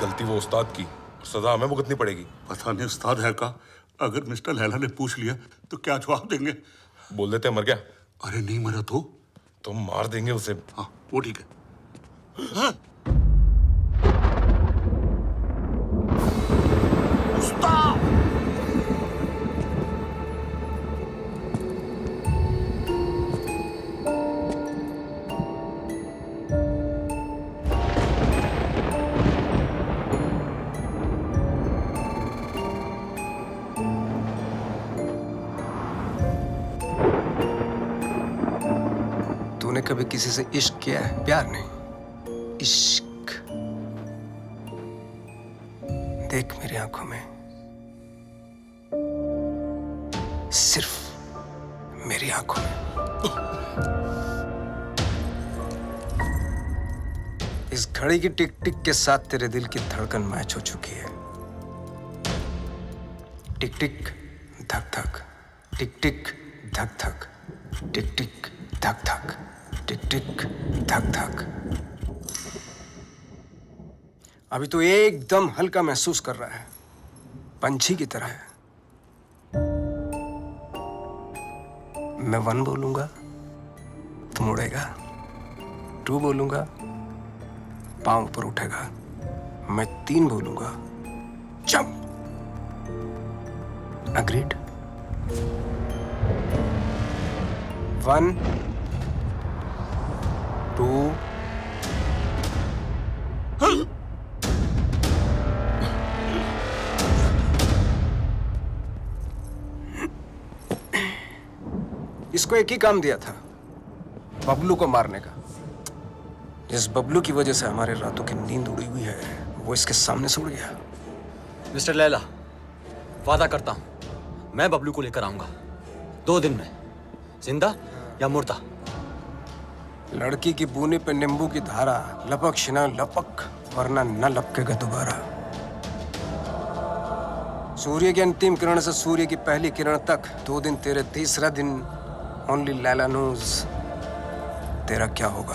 गलती वो उस्ताद की, सजा हमें भुगतनी पड़ेगी। पता नहीं उस्ताद है का, अगर मिस्टर लैला ने पूछ लिया तो क्या जवाब देंगे? बोल देते मर गया। अरे नहीं मरा तो मार देंगे उसे। हाँ वो ठीक है। हाँ? उस्ताद! तूने कभी किसी से इश्क किया है? प्यार नहीं, इश्क। देख मेरी आंखों में, सिर्फ मेरी आंखों में। इस घड़ी की टिक टिक के साथ तेरे दिल की धड़कन मैच हो चुकी है। टिक टिक धक धक, टिक टिक धक धक, टिक टिक धक धक, टिक टिक धक धक। अभी तो एकदम हल्का महसूस कर रहा है, पंछी की तरह है। मैं 1 बोलूंगा, तुम उड़ेगा। 2 बोलूंगा, पांव ऊपर उठेगा। मैं 3 बोलूंगा, जंप। अग्रीड? 1 2 इसको एक ही काम दिया था, बबलू को मारने का। जिस बबलू की वजह से हमारे रातों की नींद उड़ी हुई है, वो इसके सामने से उड़ गया। मिस्टर लैला, वादा करता हूं मैं बबलू को लेकर आऊंगा 2 दिन में, जिंदा या मुर्दा। लड़की की बूनी पे नींबू की धारा, लपक शिना लपक, वरना न लपकेगा दोबारा। सूर्य की अंतिम किरण से सूर्य की पहली किरण तक 2 दिन तेरे, तीसरा दिन ओनली लैला नोज तेरा क्या होगा।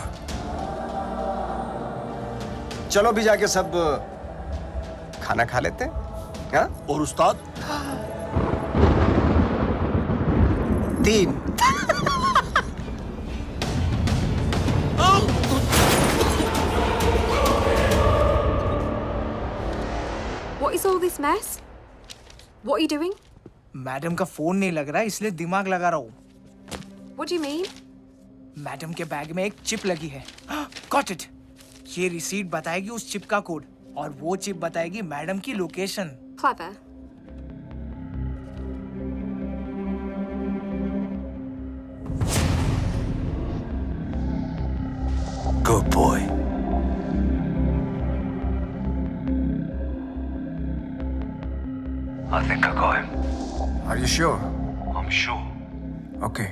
चलो भी जाके सब खाना खा लेते हैं। हाँ? और उस्ताद? 3 What is all this mess? What are you doing? Madam का फोन नहीं लग रहा है, इसलिए दिमाग लगा रहा हूँ। What do you mean? Madam के बैग में एक चिप लगी है। Got it. ये रिसीट बताएगी उस चिप का कोड, और वो चिप बताएगी मैडम की location. Clever. Good boy. I think I got him. Are you sure? I'm sure. Okay.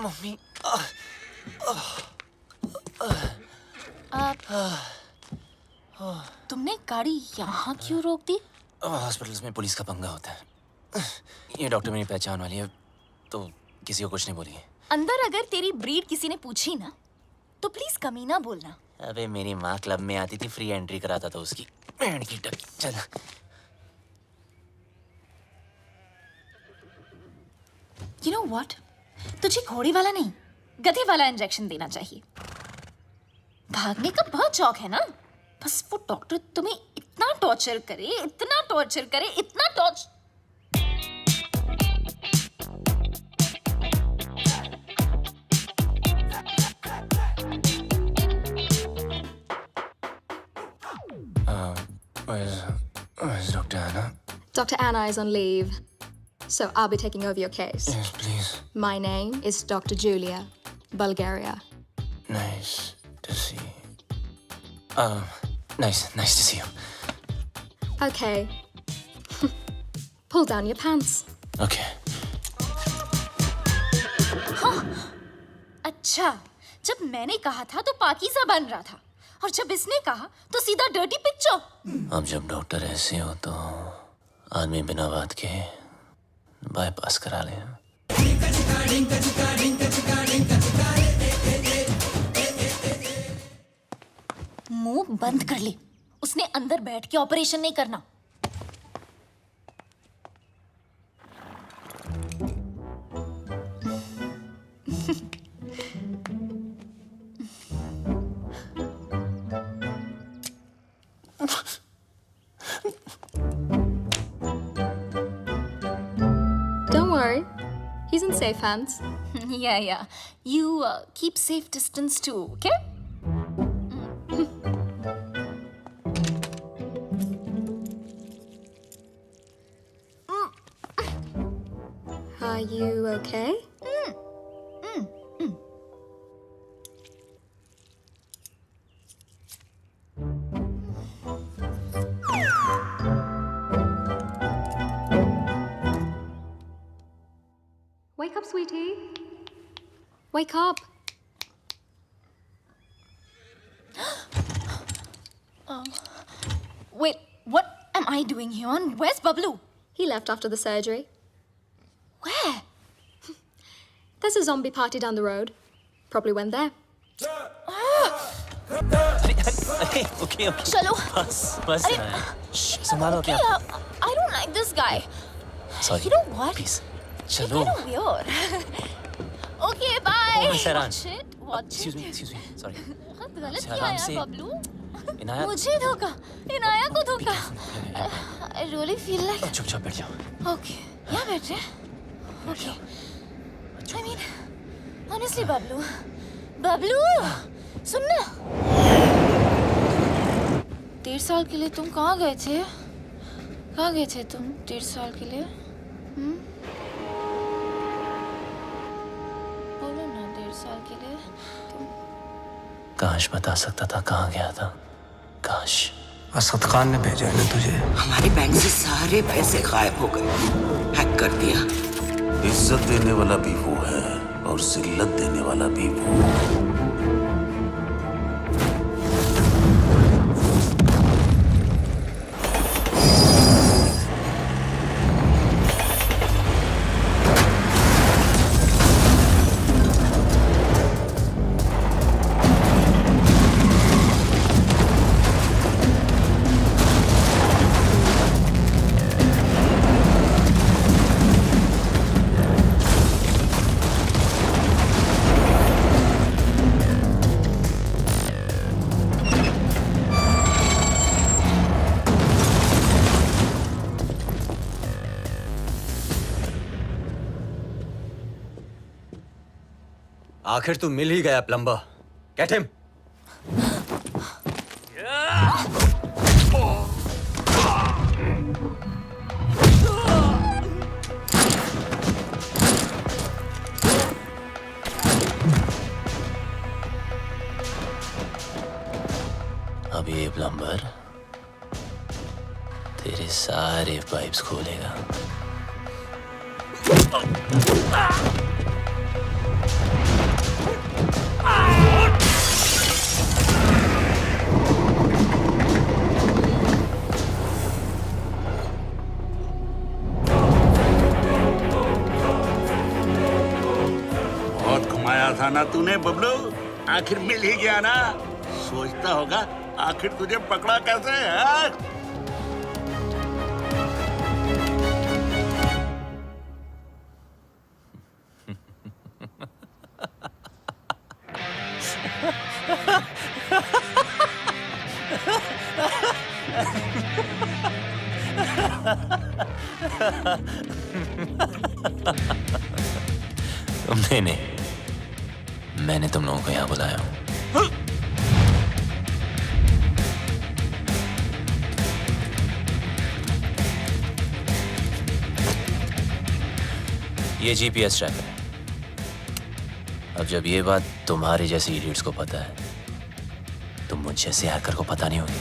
Mummy, तुमने गाड़ी यहाँ क्यों रोक दी? हॉस्पिटल्स में पुलिस का पंगा होता है। ये डॉक्टर मेरी पहचान वाली है, तो किसी को कुछ नहीं बोली। अंदर अगर तेरी ब्रीड किसी ने पूछी ना, तो प्लीज कमीना बोलना। अबे मेरी माँ क्लब में आती थी, फ्री एंट्री कराता था उसकी। बैंड की टक, चल। You know what? तुझे घोड़े वाला नहीं, गधे वाला इंजेक्शन देना चाहिए। भागने का बहुत शौक है ना? बस वो डॉक्टर तुम्हें इतना टॉर्चर करे, इतना टॉर्चर करे, इतना torture. Where's Dr. Anna? Dr. Anna is on leave, so I'll be taking over your case. Yes, please. My name is Dr. Julia, Bulgaria. Nice to see you. Nice to see you. Okay. Pull down your pants. Okay. हाँ, अच्छा, जब मैंने कहा था तो पाकीज़ा बन रहा था, और जब इसने कहा तो सीधा डर्टी पिक्चर। अब जब डॉक्टर ऐसे हो तो आदमी बिना बात के बाईपास करा ले। मुंह बंद कर ले, उसने अंदर बैठ के ऑपरेशन नहीं करना। safe hands. Yeah. You keep safe distance too, okay? Are you okay? Wake up, sweetie. Wake up. Wait, what am I doing here? And where's Bablu? He left after the surgery. Where? There's a zombie party down the road. Probably went there. Okay. चलो. बस अरे, संभालो okay, क्या? I don't like this guy. Sorry. You know what? Please. You're चलो. kind of weird. Okay, bye. Oh, Miss Iran. Watch it. Excuse me. Sorry. बहुत गलत आराम किया यार से- बबलू. इनाया मुझे धोखा. इनाया को धोखा. I really feel like. चुपचाप बैठ जाओ. Okay. यहाँ बैठ रहे. Okay. I mean, honestly, Bablu. Bablu, सुन ना. 1.5 साल के लिए तुम कहाँ गए थे? कहाँ गए थे तुम 1.5 साल के लिए? बोलो ना 1.5 साल के लिए तुम. काश बता सकता था कहाँ गया था. काश. असद खान ने भेजा है ना तुझे. हमारे बैंक से सारे पैसे गायब हो गए. हैक कर दिया. इज्जत देने वाला भी वो है और जिल्लत देने वाला भी वो. आखिर तू मिल ही गया प्लम्बर. Get him. अब ये प्लम्बर तेरे सारे पाइप्स खोलेगा. बहुत घुमाया था ना तूने बबलू. आखिर मिल ही गया ना. सोचता होगा आखिर तुझे पकड़ा कैसे है? तुमने नहीं, मैंने तुम लोगों को यहाँ बुलाया हूँ. ये जीपीएस ट्रैकर है. अब जब ये बात तुम्हारे जैसे इडियट्स को पता है तो मुझ जैसे हैकर को पता नहीं होगी.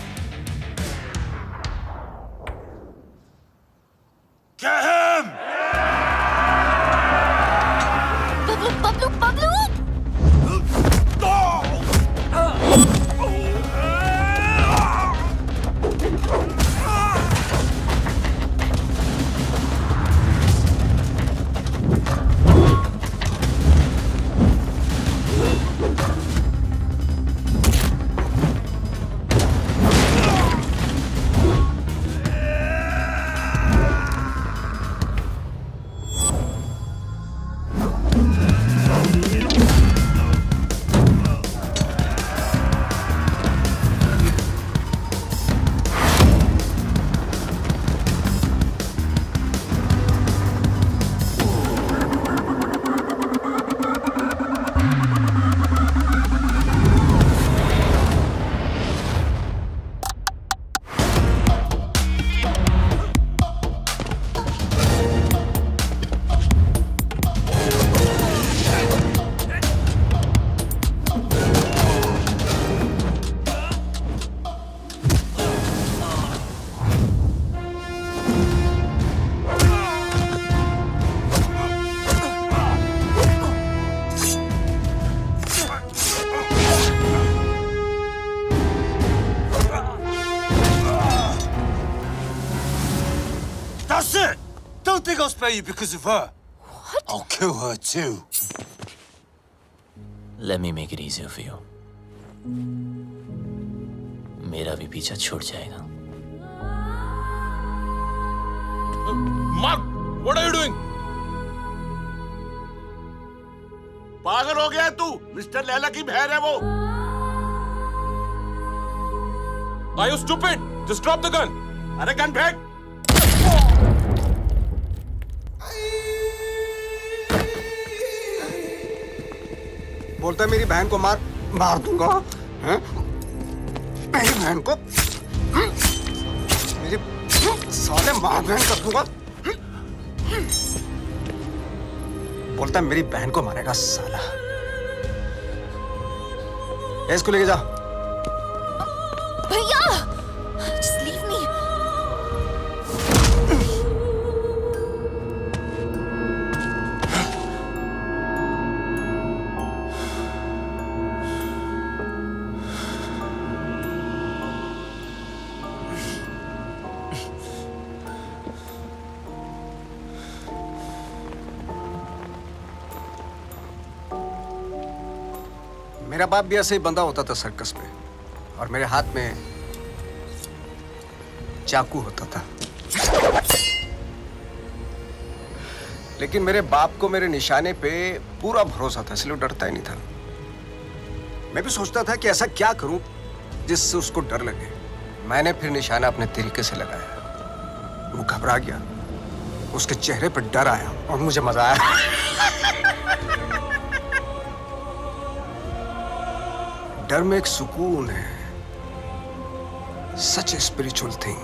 think I'll spare you because of her? What? I'll kill her too. Let me make it easier for you. मेरा भी पीछा छूट जाएगा. Mark, what are you doing? पागल हो गया है तू? मिस्टर लैला की बहन है वो. Are you stupid? Just drop the gun. अरे गन फेंक. बोलता है मेरी बहन को मार दूंगा. हैं? मेरी बहन को मेरी साले मार बहन कर दूंगा. बोलता है मेरी बहन को मारेगा साला. इसको लेके जा. भैया, just leave me. मेरा बाप भी ऐसे ही बंधा होता था सर्कस में, और मेरे हाथ में चाकू होता था. लेकिन मेरे बाप को मेरे निशाने पे पूरा भरोसा था, इसलिए डरता ही नहीं था. मैं भी सोचता था कि ऐसा क्या करूं जिससे उसको डर लगे. मैंने फिर निशाना अपने तरीके से लगाया. वो घबरा गया, उसके चेहरे पर डर आया और मुझे मजा आया. डर में एक सुकून है. सच ए स्पिरिचुअल थिंग.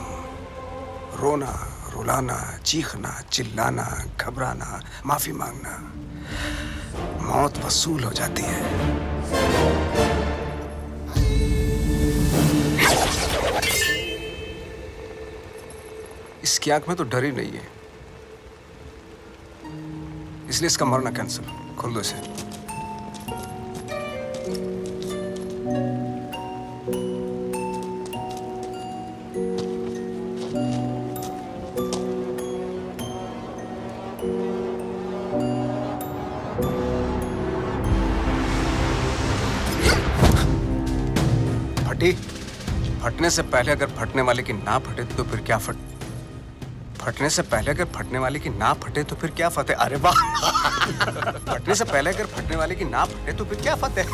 रोना, रुलाना, चीखना, चिल्लाना, घबराना, माफी मांगना, मौत वसूल हो जाती है. इसकी आंख में तो डर ही नहीं है, इसलिए इसका मरना कैंसिल. खोल दो इसे. फटने से पहले अगर फटने वाले की ना फटे तो फिर क्या फटने से पहले अगर फटने वाले की ना फटे तो फिर क्या फतेह. अरे वाह. फटने से पहले अगर फटने वाले की ना फटे तो फिर क्या फतेह.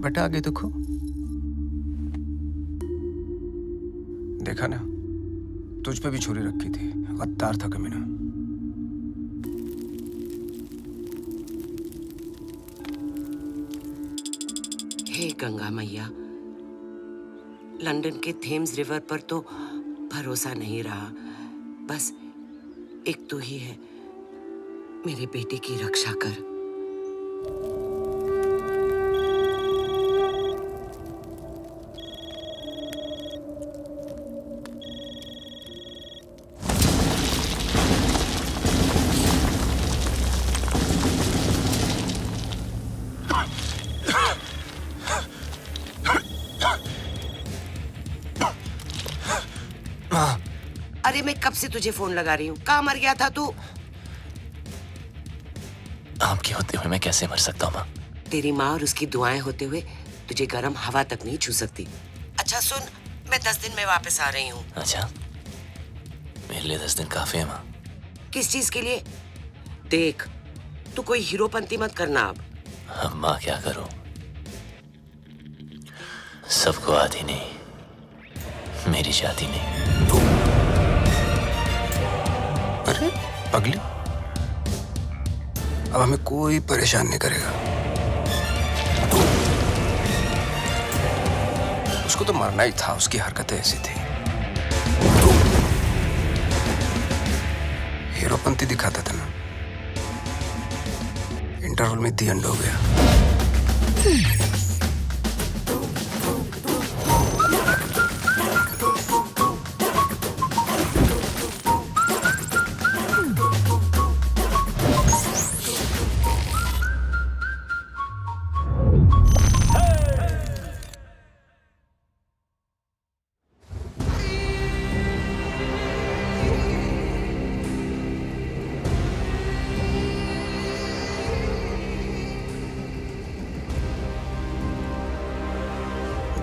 बेटा आगे देखो. देखा ना, तुझ पे भी छुरी रखी थी. गद्दार था कमीना. हे गंगा मैया, लंदन के थेम्स रिवर पर तो भरोसा नहीं रहा. बस एक तू ही है. मेरे बेटे की रक्षा कर. अरे मैं कब से तुझे फोन लगा रही हूँ. कहाँ मर गया था तू? आपके होते हुए मैं कैसे मर सकता हूँ माँ? तेरी माँ और उसकी दुआएं होते हुए तुझे गर्म हवा तक नहीं छू सकती. अच्छा सुन, मैं 10 दिन में वापस आ रही हूँ. अच्छा, मेरे लिए 10 दिन काफी है माँ. किस चीज के लिए? देख, तू कोई हीरोपंती मत करना अब. अब माँ क्या करूँ? सबको आती नहीं, मेरी जाती नहीं. अरे पगली, अब हमें कोई परेशान नहीं करेगा. उसको तो मरना ही था, उसकी हरकतें ऐसी थी. हीरोपंती दिखाता था ना, इंटरवल में दी एंड हो गया।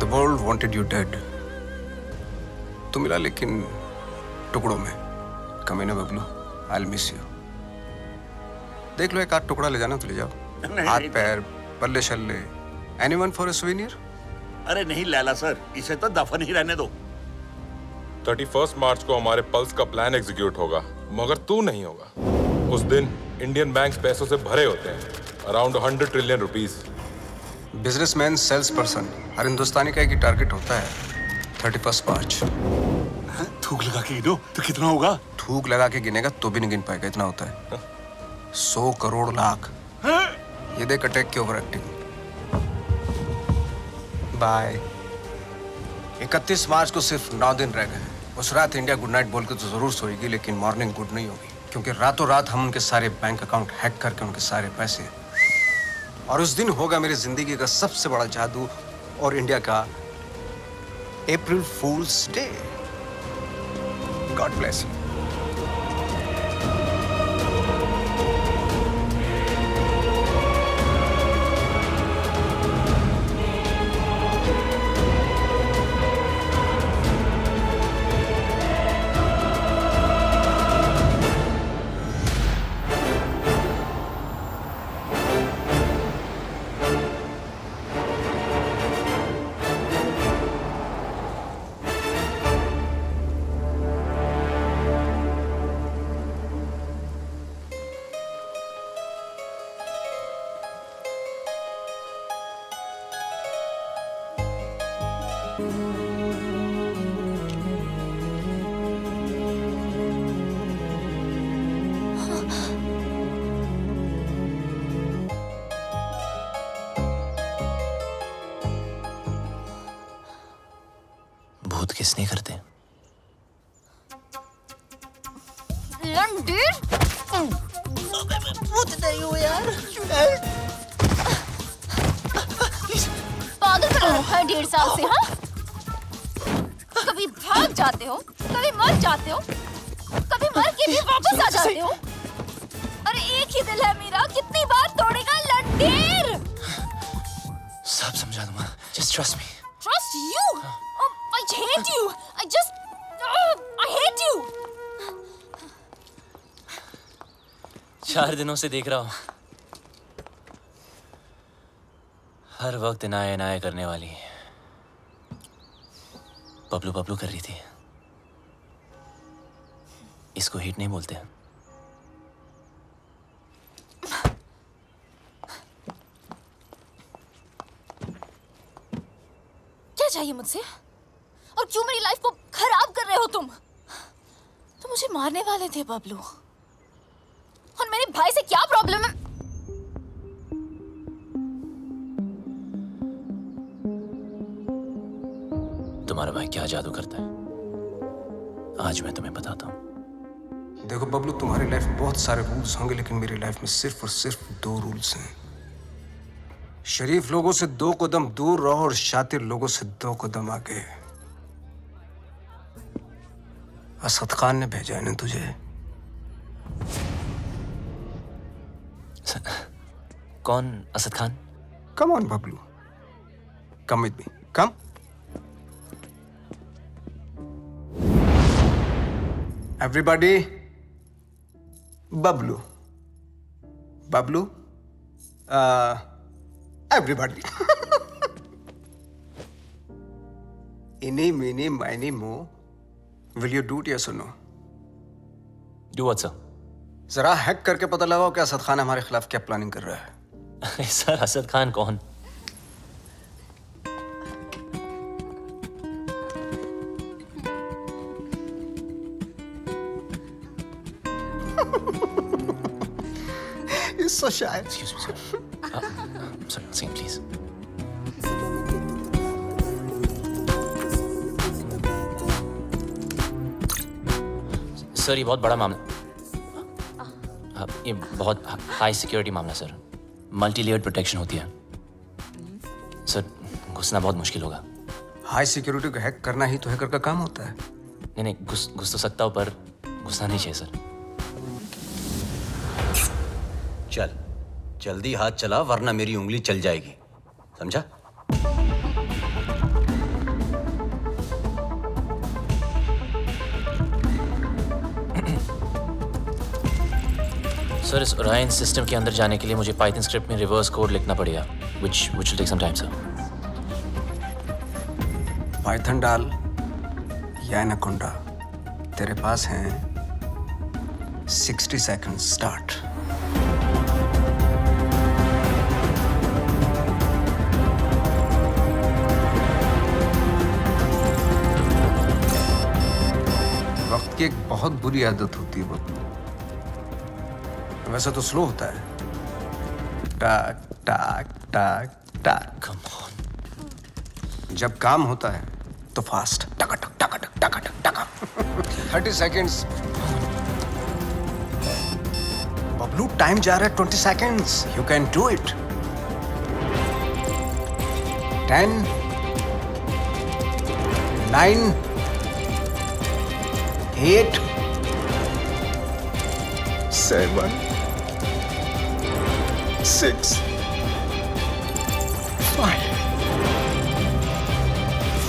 The world wanted you dead. तू मिला लेकिन टुकड़ों में। कमीने बबलू, I'll miss you. देख लो एक आध टुकड़ा ले जाना तो ले जाओ। हाथ पैर, बल्ले शल्ले, anyone for a souvenir? अरे नहीं लैला सर, इसे तो दफन ही रहने दो। 31 मार्च को हमारे पल्स का प्लान एग्जीक्यूट होगा, मगर तू नहीं होगा। उस दिन इंडियन बैंक पैसों से भरे होते हैं, around 100 trillion rupees. Businessman, sales person, हर हिंदुस्तानी का एक ही टारगेट होता है। 31 मार्च। थूक लगा के गिनो तो कितना होगा? थूक लगा के गिनेगा तो भी नहीं गिन पाएगा, इतना होता है। 100 करोड़ लाख। ये देख अटैक की ओवर एक्टिंग। बाय। 31 मार्च को सिर्फ 9 दिन रह गए। उस रात इंडिया गुड नाइट बोल के तो जरूर सोएगी, लेकिन मॉर्निंग गुड नहीं होगी, क्योंकि रातों रात हम उनके सारे बैंक अकाउंट हैक करके उनके सारे पैसे, और उस दिन होगा मेरी जिंदगी का सबसे बड़ा जादू और इंडिया का अप्रैल फूल्स डे। God bless you. भूत किसने करते? लंडन भूत नहीं हो यार। पागल कर रखा है 1.5 साल से। हाँ, कभी भाग जाते हो, कभी मर जाते हो, कभी मर के भी वापस आ जाते हो। अरे एक ही दिल है मेरा, कितनी बार तोड़ेगा लंडेर? सब समझा दूंगा, just trust me. Trust you? I hate you. I hate you. 4 दिनों से देख रहा हूं, हर वक्त इनाया इनाया करने वाली बबलू बबलू कर रही थी। इसको हिट नहीं बोलते। क्या चाहिए मुझसे? और क्यों मेरी लाइफ को खराब कर रहे हो तुम? तुम मुझे मारने वाले थे बबलू, और मेरे भाई से क्या प्रॉब्लम है? तुम्हारा भाई क्या जादू करता है, आज मैं तुम्हें बताता हूं। देखो बबलू, तुम्हारी लाइफ में बहुत सारे रूल्स होंगे, लेकिन मेरी लाइफ में सिर्फ और सिर्फ 2 रूल्स हैं। शरीफ लोगों से 2 कदम दूर रहो और शातिर लोगों से 2 कदम आगे। असद खान ने भेजा है ना तुझे? कौन Asad Khan? Come on Bablu, come with me, come. Everybody, Bablu, Bablu, everybody. इनी मीनी माइनी मो, will you do it yes और नो? Do what sir? जरा हैक करके पता लगाओ कि असद खान हमारे खिलाफ क्या प्लानिंग कर रहा है। सर, असद खान कौन? so shy. Excuse me, sir. Sorry, sing, please. Sir ये बहुत बड़ा मामला, ये बहुत हाई सिक्योरिटी मामला सर, मल्टी लेयर्ड प्रोटेक्शन होती है सर, घुसना बहुत मुश्किल होगा। हाई सिक्योरिटी को हैक करना ही तो हैकर का काम होता है। नहीं नहीं, घुस तो सकता हूँ पर घुसना नहीं चाहिए सर। चल जल्दी हाथ चला वरना मेरी उंगली चल जाएगी, समझा? सर इस ओरायन सिस्टम के अंदर जाने के लिए मुझे पाइथन स्क्रिप्ट में रिवर्स कोड लिखना पड़ेगा, which will take some time sir. Python डाल या एनाकोंडा, तेरे पास हैं 60 seconds स्टार्ट। वक्त की एक बहुत बुरी आदत होती है बब्लू, वैसे तो स्लो होता है, टाक टाक टाक टाक। Come on. जब काम होता है तो फास्ट, टका टक टका टक टका टक टका। 30 seconds। बबलू टाइम जा रहा है 20 seconds। You can do it। 10 9 8 7 6 5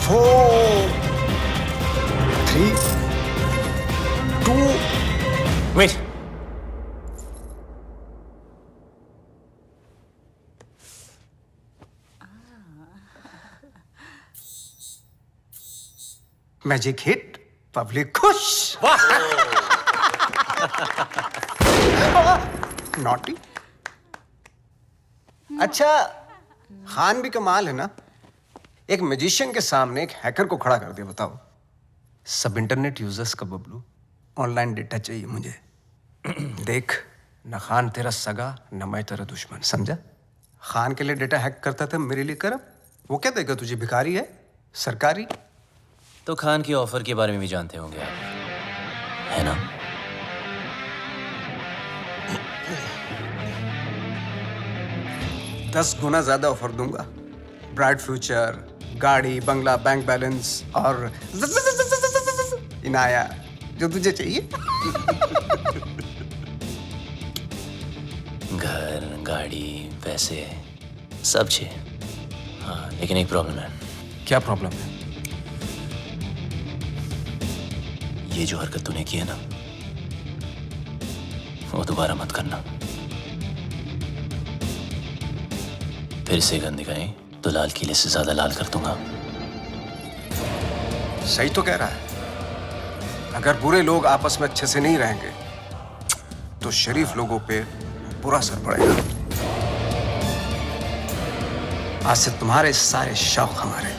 4 3 2 Wait. Magic hit, public खुश। नॉटी। अच्छा खान भी कमाल है ना, एक मैजिशियन के सामने एक हैकर को खड़ा कर दिया। बताओ, सब इंटरनेट यूजर्स का बबलू ऑनलाइन डेटा चाहिए मुझे। देख, न खान तेरा सगा न मैं तेरा दुश्मन, समझा? खान के लिए डेटा हैक करता था, मेरे लिए कर। वो क्या देगा तुझे, भिखारी है सरकारी? तो खान की ऑफर के बारे में भी जानते होंगे आप, है ना? दस गुना ज्यादा ऑफर दूंगा, ब्राइट फ्यूचर, गाड़ी, बंगला, बैंक बैलेंस और इनाया, जो तुझे चाहिए। घर, गाड़ी, पैसे सब चाहिए। हाँ, लेकिन एक प्रॉब्लम है। क्या प्रॉब्लम है? ये जो हरकत तूने की है ना, वो दोबारा मत करना। फिर से गंद दिखाई तो लाल किले से ज्यादा लाल कर दूंगा। सही तो कह रहा है। अगर बुरे लोग आपस में अच्छे से नहीं रहेंगे तो शरीफ लोगों पे बुरा असर पड़ेगा। आज से तुम्हारे सारे शौक हमारे।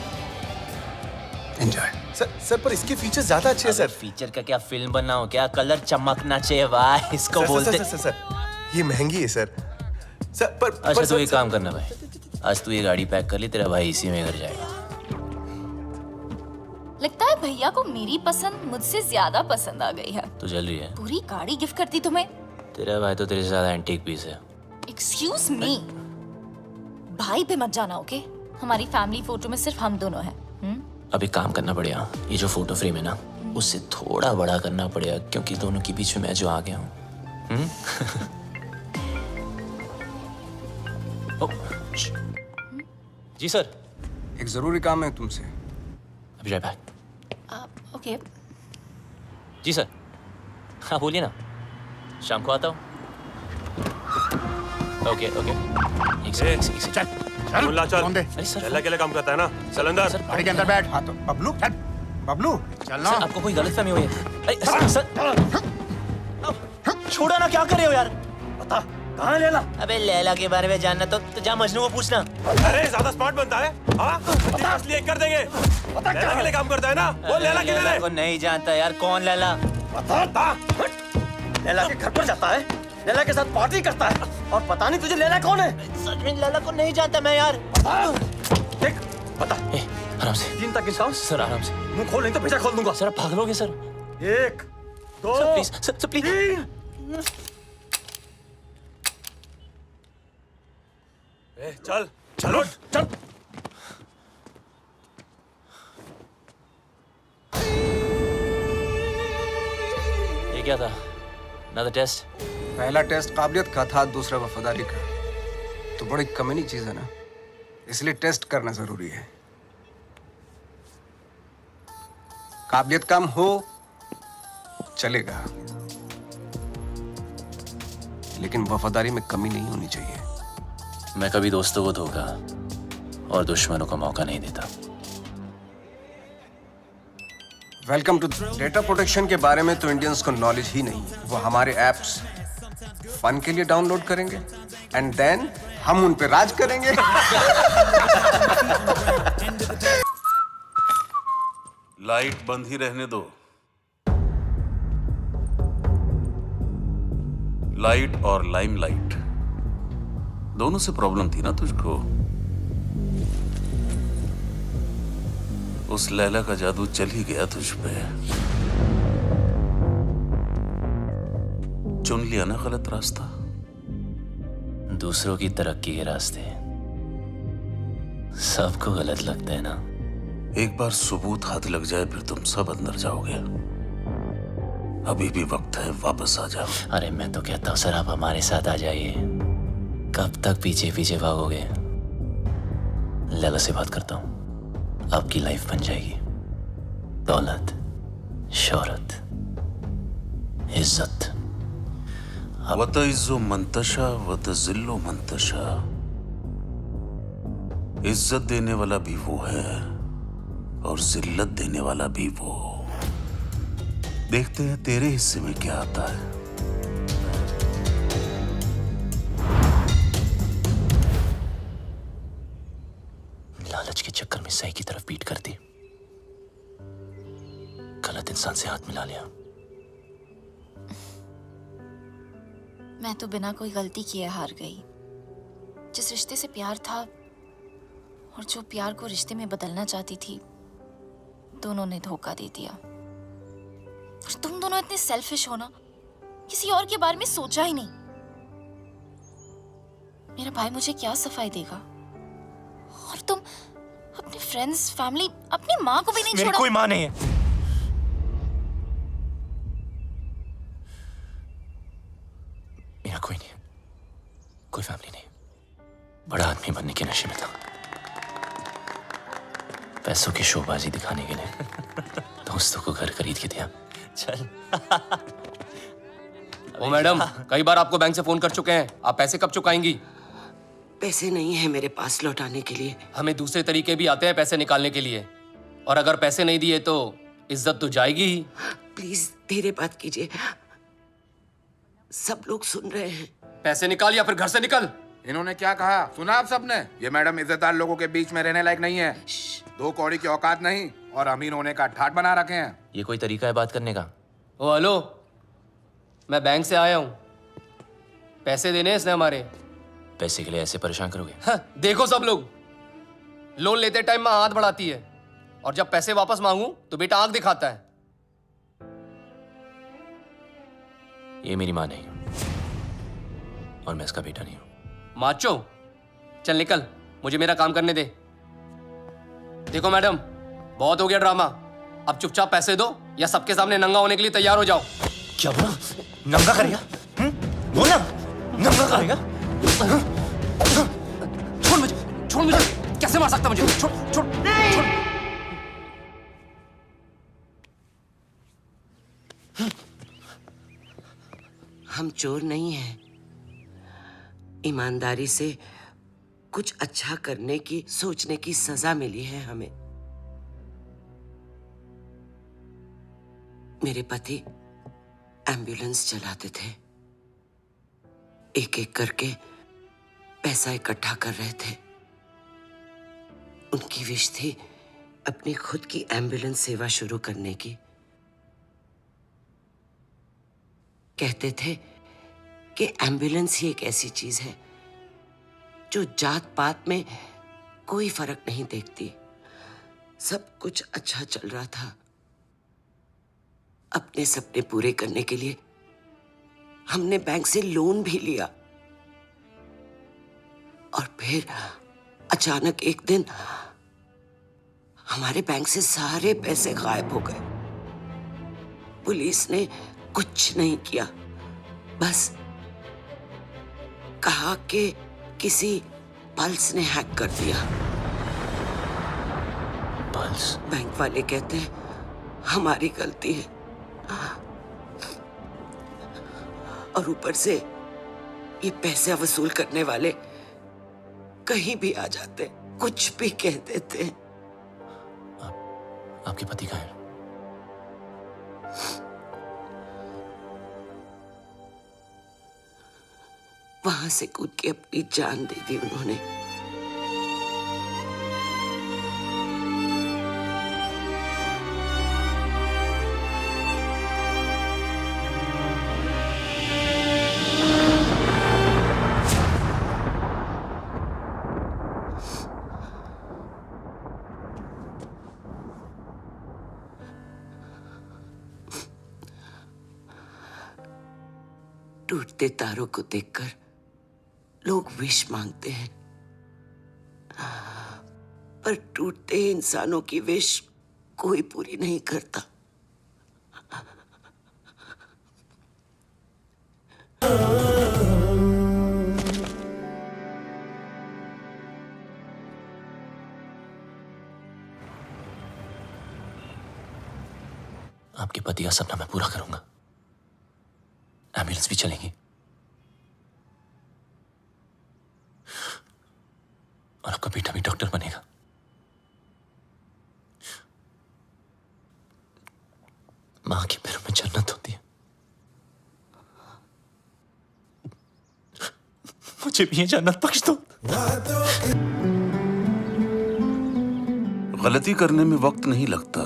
एंजॉय। सर पर इसके फीचर्स ज्यादा अच्छे हैं सर। फीचर का क्या, फिल्म बनाओ क्या, कलर चमकना चाहिए वाह, इसको बोलते। सर ये महंगी है सर। सर पर अच्छा तू एक काम करना भाई, आज तू ये गाड़ी पैक कर ली, तेरा भाई इसी में घर जाएगा। लगता है भैया को मेरी पसंद मुझसे ज्यादा पसंद आ गई है। तू जल रही है? पूरी गाड़ी गिफ्ट करती तुम्हें। तेरा भाई तो तेरे से ज्यादा एंटीक पीस है। एक्सक्यूज मी, भाई पे मत जाना ओके? हमारी फैमिली फोटो में सिर्फ हम दोनों हैं। अब एक काम करना पड़ेगा, ये जो फोटो फ्रेम है ना, उससे थोड़ा बड़ा करना पड़ेगा, क्योंकि दोनों के बीच में मैं जो आ गया हूँ। जी सर। एक जरूरी काम है तुमसे। अभी राइट बैक। ओके। जी सर। हाँ बोलिए ना, शाम को आता हूँ। Okay okay. एक सेकंड। चल मुल्ला चल। अल्लाह के लिए काम करता है ना, चल अंदर। गाड़ी के अंदर बैठ। हाँ तो बबलू चल, बबलू चलना। सर आपको कोई गलतफहमी हुई है? सर छोड़ो ना, क्या कर रहे हो यार? बता कहाँ है लैला? अबे लैला के बारे में जानना तो जा मजनू को पूछना। अरे ज्यादा स्मार्ट बनता है, हाँ? असली कर देंगे। लैला के लिए काम करता है ना, वो लैला के लिए। को नहीं जानता यार, कौन लैला? बता। लैला के घर पर जाता है, लैला के साथ पार्टी करता है और पता नहीं तुझे लैला कौन है। सच में लैला को नहीं जानता मैं यार। देख बता। आराम से। 3 तक गिनता हूं। सर आराम से। मुंह खोल नहीं तो पीछा खोल दूंगा। सर आप पागलोगे sir. 1 2 sir please sir please. 3। चल चलो चल। ये क्या था? Another test? पहला टेस्ट काबिलियत का था, दूसरा वफादारी का। तो बड़ी कमीनी चीज है ना, इसलिए टेस्ट करना जरूरी है। काबिलियत कम हो चलेगा, लेकिन वफादारी में कमी नहीं होनी चाहिए। मैं कभी दोस्तों को धोखा और दुश्मनों को मौका नहीं देता। Welcome to. डेटा प्रोटेक्शन के बारे में तो इंडियंस को नॉलेज ही नहीं। वो हमारे एप्स फन के लिए डाउनलोड करेंगे एंड देन हम उन पे राज करेंगे। लाइट बंद ही रहने दो। लाइट और लाइमलाइट दोनों से प्रॉब्लम थी ना तुझको। उस लैला का जादू चल ही गया तुझ पे। चुन लिया ना गलत रास्ता। दूसरों की तरक्की के रास्ते सबको गलत लगता है ना। एक बार सबूत हाथ लग जाए फिर तुम सब अंदर जाओगे। अभी भी वक्त है, वापस आ जाओ। अरे मैं तो कहता हूँ सर आप हमारे साथ आ जाइए। कब तक पीछे पीछे भागोगे? लैला से बात करता हूँ, आपकी लाइफ बन जाएगी। दौलत, शोहरत, इज्जत। वत इज्जो मंतशा वत जिल्लो मंतशा। इज्जत देने वाला भी वो है और जिल्लत देने वाला भी वो। देखते हैं तेरे हिस्से में क्या आता है। लालच के चक्कर में सही की तरफ पीट कर दी, गलत इंसान से हाथ मिला लिया। मैं तो बिना कोई गलती किए हार गई। जिस रिश्ते से प्यार था और जो प्यार को रिश्ते में बदलना चाहती थी, दोनों ने धोखा दे दिया। और तुम दोनों इतने सेल्फिश हो ना, किसी और के बारे में सोचा ही नहीं। मेरा भाई मुझे क्या सफाई देगा, और तुम अपने फ्रेंड्स, फैमिली, अपनी माँ को भी नहीं छोड़ा। मेरी कोई माँ नहीं है। मेरा कोई नहीं, कोई फैमिली नहीं। बड़ा आदमी बनने के नशे में था, पैसों की शोबाजी दिखाने के लिए दोस्तों को घर खरीद के दिया। चल। ओ मैडम, कई बार आपको बैंक से फोन कर चुके हैं, आप पैसे कब चुकाएंगी? पैसे नहीं है मेरे पास लौटाने के लिए। हमें दूसरे तरीके भी आते हैं पैसे निकालने के लिए, और अगर पैसे नहीं दिए तो इज्जत तो जाएगी ही। प्लीज धीरे बात कीजिए, सब लोग सुन रहे हैं। पैसे निकाल या फिर घर से निकल। इन्होंने क्या कहा सुना आप सबने? ये मैडम इज्जतदार लोगों के बीच में रहने लायक नहीं है। 2 कौड़ी की औकात नहीं और अमीर होने का ठाट बना रखे हैं। ये कोई तरीका है बात करने का? ओ हेलो, मैं बैंक से आया हूँ, पैसे देने इसने हमारे। पैसे के लिए ऐसे परेशान करोगे? हाँ, देखो सब लोग, लोन लेते टाइम माँ हाथ बढ़ाती है और जब पैसे वापस मांगू तो बेटा आंख दिखाता है। ये मेरी माँ नहीं और मैं इसका बेटा नहीं हूं। माचो, चल निकल, मुझे मेरा काम करने दे। देखो मैडम, बहुत हो गया ड्रामा, अब चुपचाप पैसे दो या सबके सामने नंगा होने के लिए तैयार हो जाओ। क्या बोला? नंगा करेगा? बोला नंगा करेगा? छोड़ मुझे, छोड़ मुझे, कैसे मार सकता मुझे? छोड़, छोड़, छोड़। हम चोर नहीं हैं। ईमानदारी से कुछ अच्छा करने की, सोचने की सजा मिली है हमें। मेरे पति एम्बुलेंस चलाते थे, एक एक करके पैसा इकट्ठा कर रहे थे। उनकी विश थी अपनी खुद की एम्बुलेंस सेवा शुरू करने की। कहते थे कि एम्बुलेंस ही एक ऐसी चीज है जो जात पात में कोई फर्क नहीं देखती। सब कुछ अच्छा चल रहा था। अपने सपने पूरे करने के लिए हमने बैंक से लोन भी लिया और फिर अचानक एक दिन हमारे बैंक से सारे पैसे गायब हो गए। पुलिस ने कुछ नहीं किया, बस कहा कि किसी पल्स ने हैक कर दिया। पल्स? बैंक वाले कहते हैं हमारी गलती है और ऊपर से ये पैसे वसूल करने वाले कहीं भी आ जाते, कुछ भी कह देते हैं। आपके पति कहाँ हैं? वहां से कूद के अपनी जान दे दी उन्होंने। टूटते तारों को देखकर लोग विश मांगते हैं, पर टूटते इंसानों की विश कोई पूरी नहीं करता। आपके पति का सपना मैं पूरा करूंगा। एम्बुलेंस भी चलेगी और आपका बेटा भी डॉक्टर बनेगा। मां के पैरों में जन्नत होती है। मुझे भी ये जन्नत बख्श दो। गलती करने में वक्त नहीं लगता,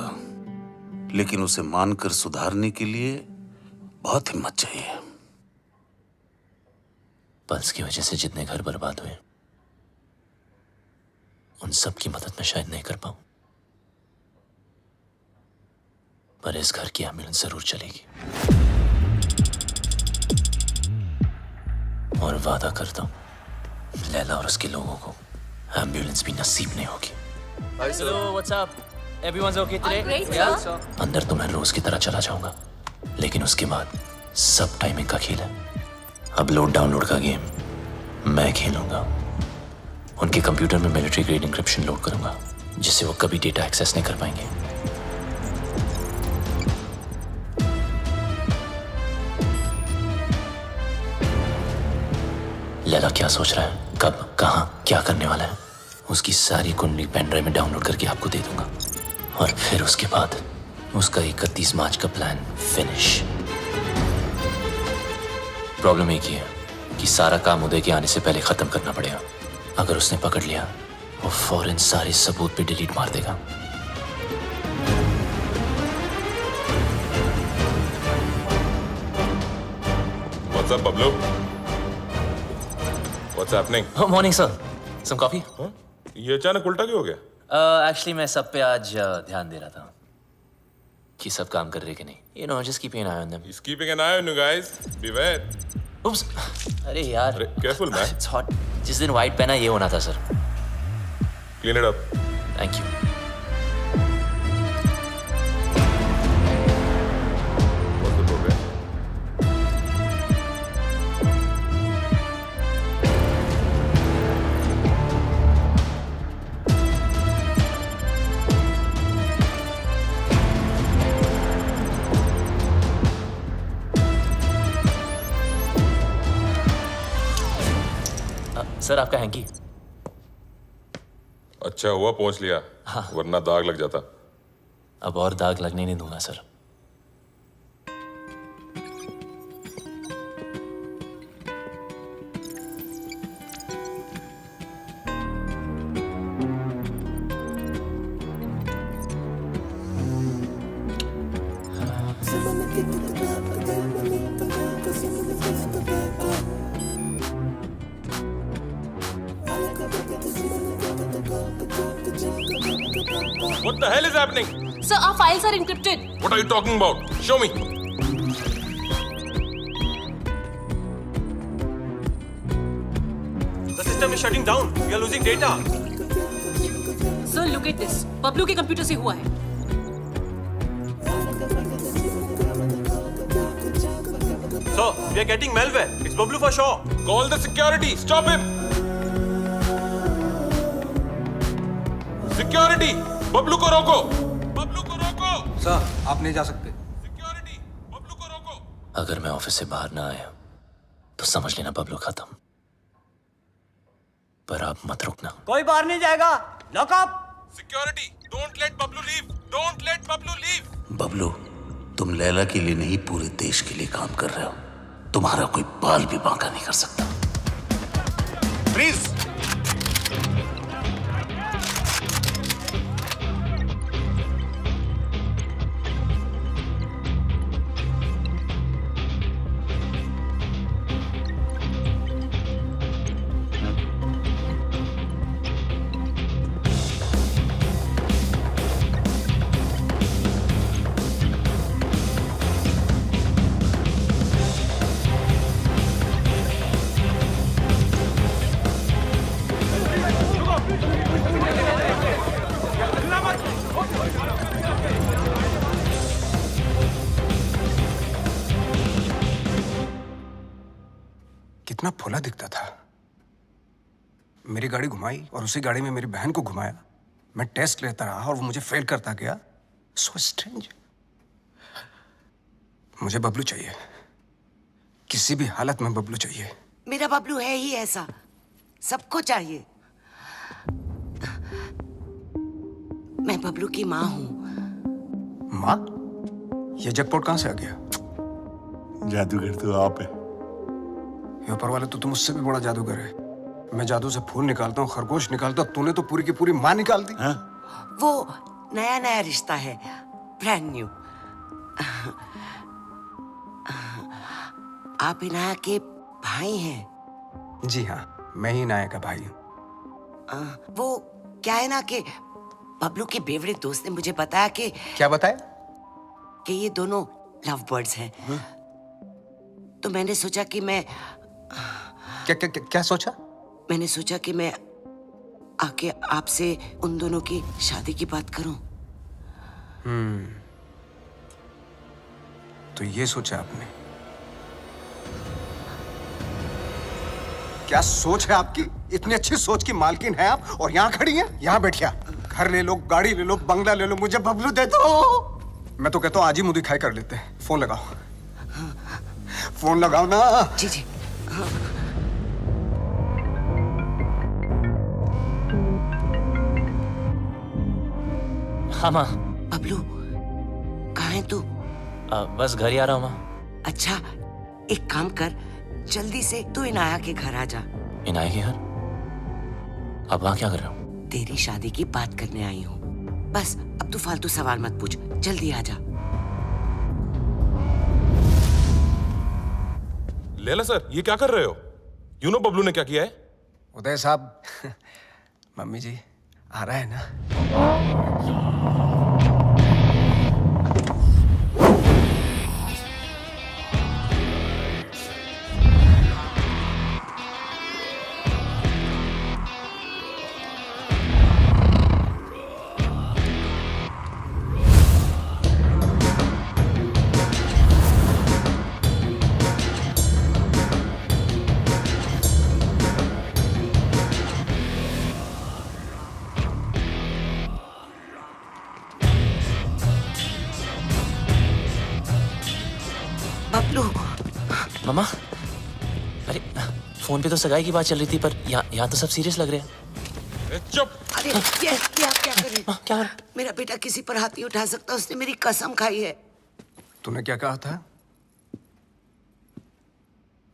लेकिन उसे मानकर सुधारने के लिए बहुत हिम्मत चाहिए। पल्स की वजह से जितने घर बर्बाद हुए उन सब की मदद मैं शायद नहीं कर पाऊं, पर इस घर की एम्बुलेंस जरूर चलेगी। और वादा करता हूं लैला और उसके लोगों को एम्बुलेंस भी नसीब नहीं होगी। Hello, what's up? Everyone's okay today? great, Yeah. sir. अंदर तो मैं रोज की तरह चला जाऊंगा, लेकिन उसके बाद सब टाइमिंग का खेल है। अब लोड डाउनलोड का गेम मैं खेलूंगा। उनके कंप्यूटर में मिलिट्री ग्रेड इंक्रिप्शन लोड करूंगा, जिससे वो कभी डेटा एक्सेस नहीं कर पाएंगे। लैला क्या सोच रहा है, कब, कहां, क्या करने वाला है, उसकी सारी कुंडली पेन ड्राइव में डाउनलोड करके आपको दे दूंगा। और फिर उसके बाद उसका 31 मार्च का प्लान फिनिश। प्रॉब्लम एक ही है कि सारा काम उदय के आने से पहले खत्म करना पड़ेगा। अगर उसने पकड़ लिया वो फौरन सारे सबूत पे डिलीट मार देगा। What's up, Bablu? What's happening? Oh, morning, sir. Some coffee? ये अचानक उल्टा क्यों हो गया? Actually, मैं सब पे आज ध्यान दे रहा था कि सब काम कर रहे कि नहीं। You know, just keeping an eye on them. He's keeping an eye on you guys. Beware. Oops. अरे यार। अरे, careful, man. It's hot. जिस दिन white पहना ये होना था, sir. Clean it up. Thank you. What's the program? Sir आपका हैंकी। अच्छा हुआ पहुंच लिया, वरना दाग लग जाता। अब और दाग लगने नहीं दूंगा sir. Someone What the hell is happening? Sir, our files are encrypted. What are you talking about? Show me. The system is shutting down. We are losing data. Sir, look at this. Bablu के computer से हुआ है. So, we are getting malware. It's Bablu for sure. Call the security. Stop him. Security. Bablu को रोको. बबलू को रोको. Sir, आप नहीं जा सकते. अगर मैं ऑफिस से बाहर ना आया तो समझ लेना बबलू खत्म. पर आप मत रुकना. कोई बाहर नहीं जाएगा. Lock up. Security. Don't let Bablu leave. Don't let Bablu leave. Bablu, तुम लैला के लिए नहीं पूरे देश के लिए काम कर रहे हो. तुम्हारा कोई बाल भी बांका नहीं कर सकता. प्लीज. कितना फुला दिखता था. मेरी गाड़ी घुमाई और उसी गाड़ी में मेरी बहन को घुमाया. मैं टेस्ट लेता रहा और वो मुझे फेल करता गया. So strange. मुझे बबलू चाहिए. किसी भी हालत में बबलू चाहिए. मेरा बबलू है ही ऐसा. सबको चाहिए. मैं बबलू की माँ हूँ. माँ? ये जैकपॉट कहाँ से आ गया? जादूगर तो आप है. ये ऊपर वाले तो तुम उससे भी बड़ा जादूगर है. मैं जादू से फूल निकालता हूँ, खरगोश निकालता हूँ. तूने तो पूरी की पूरी माँ निकाल दी. वो नया नया रिश्ता है. Brand new. आप इनाया के भाई हैं? जी हाँ, मैं ही नाया का भाई हूँ. वो क्या है ना कि बबलू के बेवड़े दोस्त ने मुझे बताया कि. क्या बताया? कि ये दोनों लव बर्ड्स हैं. तो मैंने सोचा कि मैं. क्या सोचा? मैंने सोचा कि मैं आके आपसे उन दोनों की शादी की बात करूं. तो ये सोचा आपने? क्या सोच है आपकी? इतनी अच्छी सोच की मालकिन है आप और यहाँ खड़ी हैं? यहाँ बैठिया. घर ले लो, गाड़ी ले लो, बंगला ले लो, मुझे बबलू दे दो. मैं तो कहता हूँ आज ही मुंह दिखाई कर लेते हैं. फोन लगाओ. फोन लगाओ ना. जी जी. हाँ माँ. बबलू, कहाँ है तू? बस घर ही आ रहा हूँ माँ. अच्छा, एक काम कर. जल्दी से तू इनाया के घर आ जा. इनाया के घर? अब वहाँ क्या कर रहे हो? तेरी शादी की बात करने आई हूँ. बस अब तू फालतू सवाल मत पूछ. जल्दी आ जा. लैला सर, ये क्या कर रहे हो? यू नो बबलू ने क्या किया है? उदय साहब, मम्मी जी आ रहा है ना? बबलू. मामा, अरे फोन पे तो सगाई की बात चल रही थी पर यहाँ तो सब सीरियस लग रहे हैं. चुप. अरे ये आप क्या कर रहे? क्या? मेरा बेटा किसी पर हाथ नहीं उठा सकता. उसने मेरी कसम खाई है. तूने क्या कहा था?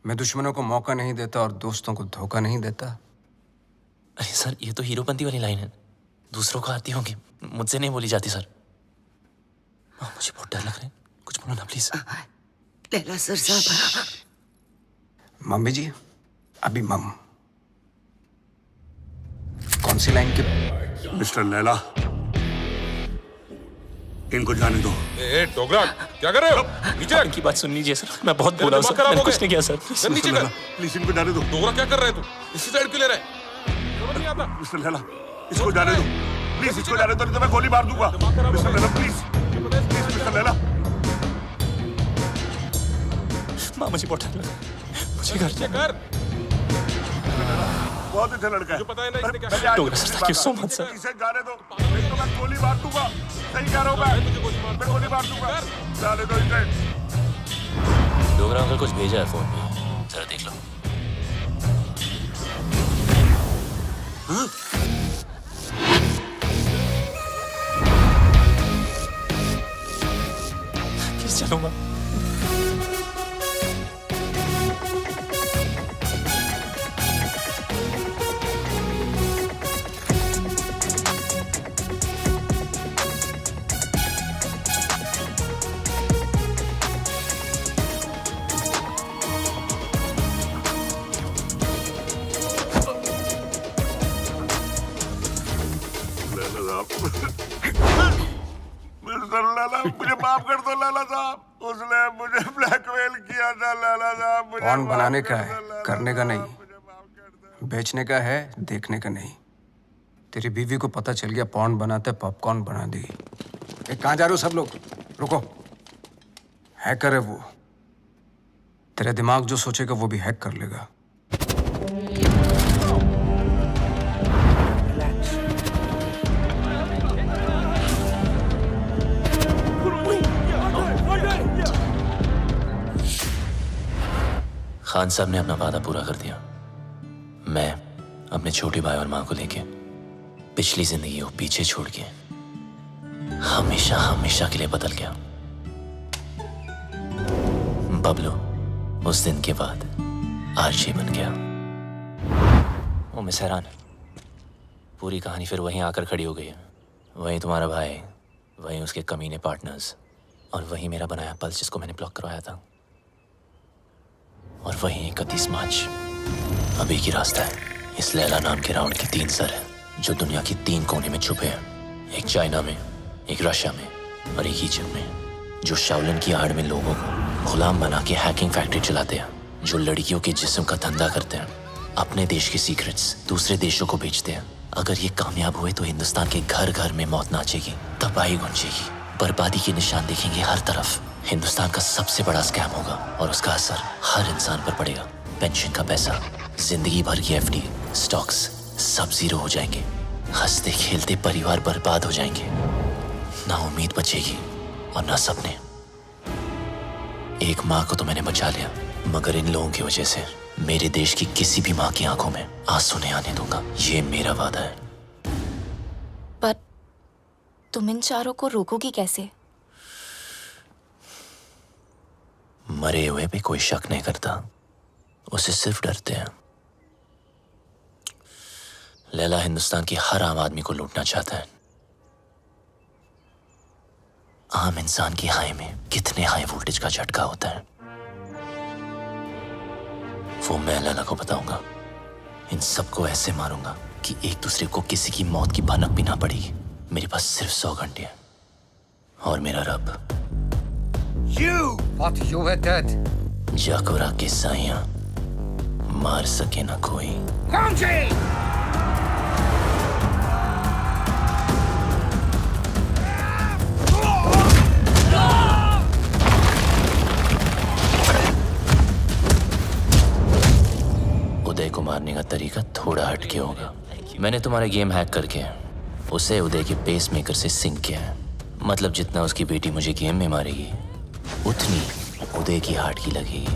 मैं दुश्मनों को मौका नहीं देता और दोस्तों को धोखा नहीं देता. अरे सर, ये तो हीरोपंती वाली लाइन है. दूसरों को आती होंगी, मुझसे नहीं बोली जाती सर. मुझे बहुत डर लग रहा है. कुछ बोलो ना प्लीज. लैला सर साहब. मम्मी जी, अभी मम. कौन सी लाइन की? मिस्टर लैला, इनको जाने दो। ए डोगरा, क्या कर रहे हो? नीचे रख। इनकी बात सुन लीजिए सर, मैं बहुत बोला हूं सर, मैंने कुछ नहीं किया सर। सर नीचे कर। प्लीज इनको जाने दो। डोगरा क्या कर रहा है तू? इसी साइड क्यों ले रहा है? समझ नहीं आता। मिस्टर लैला, इसको जाने दो। प्लीज इसको जाने दो, नहीं तो मैं गोली मार दूंगा। Mister Laila please, please mister Laila. मां मुझे बहुत डर लगा, मुझे घर कर। बहुत अच्छा लड़का है। मुझे पता है ना इसने क्या। Dogra sir, thank you so much sir. इसे जाने दो, नहीं तो मैं गोली मार दूंगा। सही कह रहा हूं मैं गोली मार दूंगा। जाने दो इसे। डोगरा अंकल कुछ भेजा है फोन पे, जरा देख लो। किस चलूंगा? मिस्टर लैला, मुझे माफ कर दो लैला साहब। उसने मुझे ब्लैकमेल किया था लैला साहब। मुझे पॉन बनाने का है, करने का नहीं। बेचने का है, देखने का नहीं। तेरी बीवी को पता चल गया पॉन बनाते पॉपकॉर्न बना दी। कहाँ जा रहे हो सब लोग? रुको। हैकर है वो। तेरा दिमाग जो सोचेगा वो भी हैक कर लेगा। खान साहब ने अपना वादा पूरा कर दिया। मैं अपने छोटे भाई और मां को लेके पिछली जिंदगी को पीछे छोड़ के हमेशा हमेशा के लिए बदल गया। बबलू उस दिन के बाद आरजे बन गया। ओ मिस हैरान, पूरी कहानी फिर वहीं आकर खड़ी हो गई है। वहीं तुम्हारा भाई, वहीं उसके कमीने पार्टनर्स, और वहीं मेरा बनाया पल्स जिसको मैंने ब्लॉक करवाया था, और वहीं 31 मार्च अब एक ही रास्ता है। इस लैला नाम के राउंड के 3 सर हैं जो दुनिया की 3 कोने में छुपे हैं। एक चाइना में, एक रशिया में और एक इजिप्ट में, जो शाओलिन की आड़ में लोगों को गुलाम बना के हैकिंग फैक्ट्री चलाते हैं, जो लड़कियों के जिस्म का धंधा करते हैं, अपने देश के सीक्रेट्स दूसरे देशों को बेचते हैं। अगर ये कामयाब हुए तो हिंदुस्तान के घर घर में मौत नाचेगी, तबाही गूंजेगी, बर्बादी के निशान दिखेंगे हर तरफ। हिंदुस्तान का सबसे बड़ा स्कैम होगा और उसका असर हर इंसान पर पड़ेगा। पेंशन का पैसा, जिंदगी भर की एफडी, स्टॉक्स सब जीरो हो जाएंगे। हंसते खेलते परिवार बर्बाद हो जाएंगे। ना उम्मीद बचेगी और ना सपने। एक माँ को तो मैंने बचा लिया, मगर इन लोगों की वजह से मेरे देश की किसी भी माँ की आंखों में आंसू नहीं आने दूंगा। ये मेरा वादा है। पर तुम इन चारों को रोकोगी कैसे? मरे हुए पे कोई शक नहीं करता, उसे सिर्फ डरते हैं। लैला हिंदुस्तान की हर आम आदमी को लूटना चाहता है। आम इंसान की हाई में कितने हाई वोल्टेज का झटका होता है वो मैं लैला को बताऊंगा। इन सबको ऐसे मारूंगा कि एक दूसरे को किसी की मौत की भनक भी ना पड़ेगी। मेरे पास सिर्फ 100 घंटे हैं और मेरा रब जाकोरा के साइयां मार सके ना कोई। उदय को मारने का तरीका थोड़ा हटके होगा। मैंने तुम्हारे गेम हैक करके उसे उदय के पेस मेकर से सिंक किया है। मतलब जितना उसकी बेटी मुझे गेम में मारेगी उतनी उदय की हार्ट की लगेगी।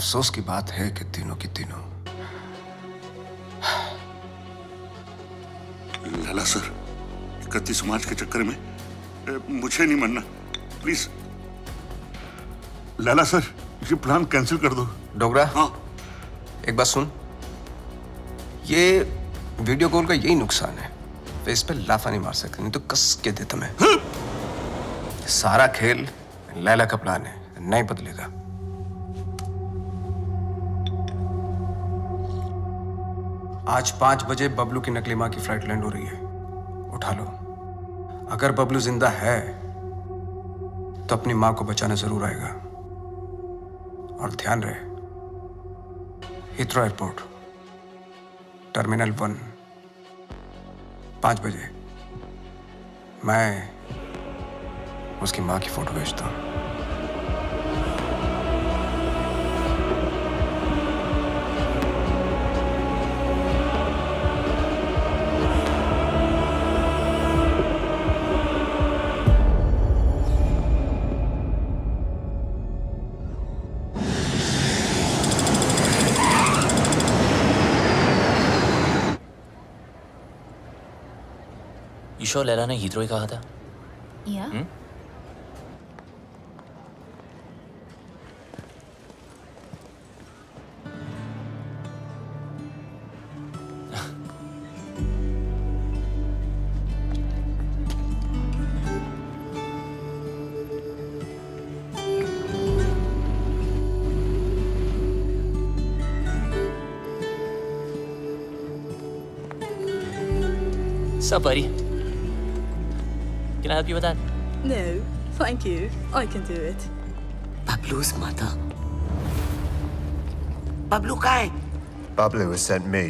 अफसोस की बात है कि तीनों की तीनों। लाला सर, 31 मार्च के चक्कर में मुझे नहीं मरना, प्लीज। लाला सर, ये प्लान कैंसिल कर दो। डोगरा, हाँ, एक बात सुन। ये वीडियो कॉल का यही नुकसान है, फेस पे लाफा नहीं मार सकते, नहीं तो कस के देता मैं। सारा खेल लैला का प्लान है, नहीं बदलेगा। आज 5 बजे बबलू की नकली मां की फ्लाइट लैंड हो रही है, उठा लो। अगर बबलू जिंदा है तो अपनी मां को बचाने जरूर आएगा। और ध्यान रहे, हिथ्रो एयरपोर्ट, टर्मिनल 1, 5 बजे मैं उसकी मां की फोटो भेजता हूं। ईशो लैला ने हीथ्रो ही कहा था। Yeah. Sup, buddy? Can I help you with that? No, thank you. I can do it. Bablu's mother. Bablu कहाँ है? Bablu has sent me.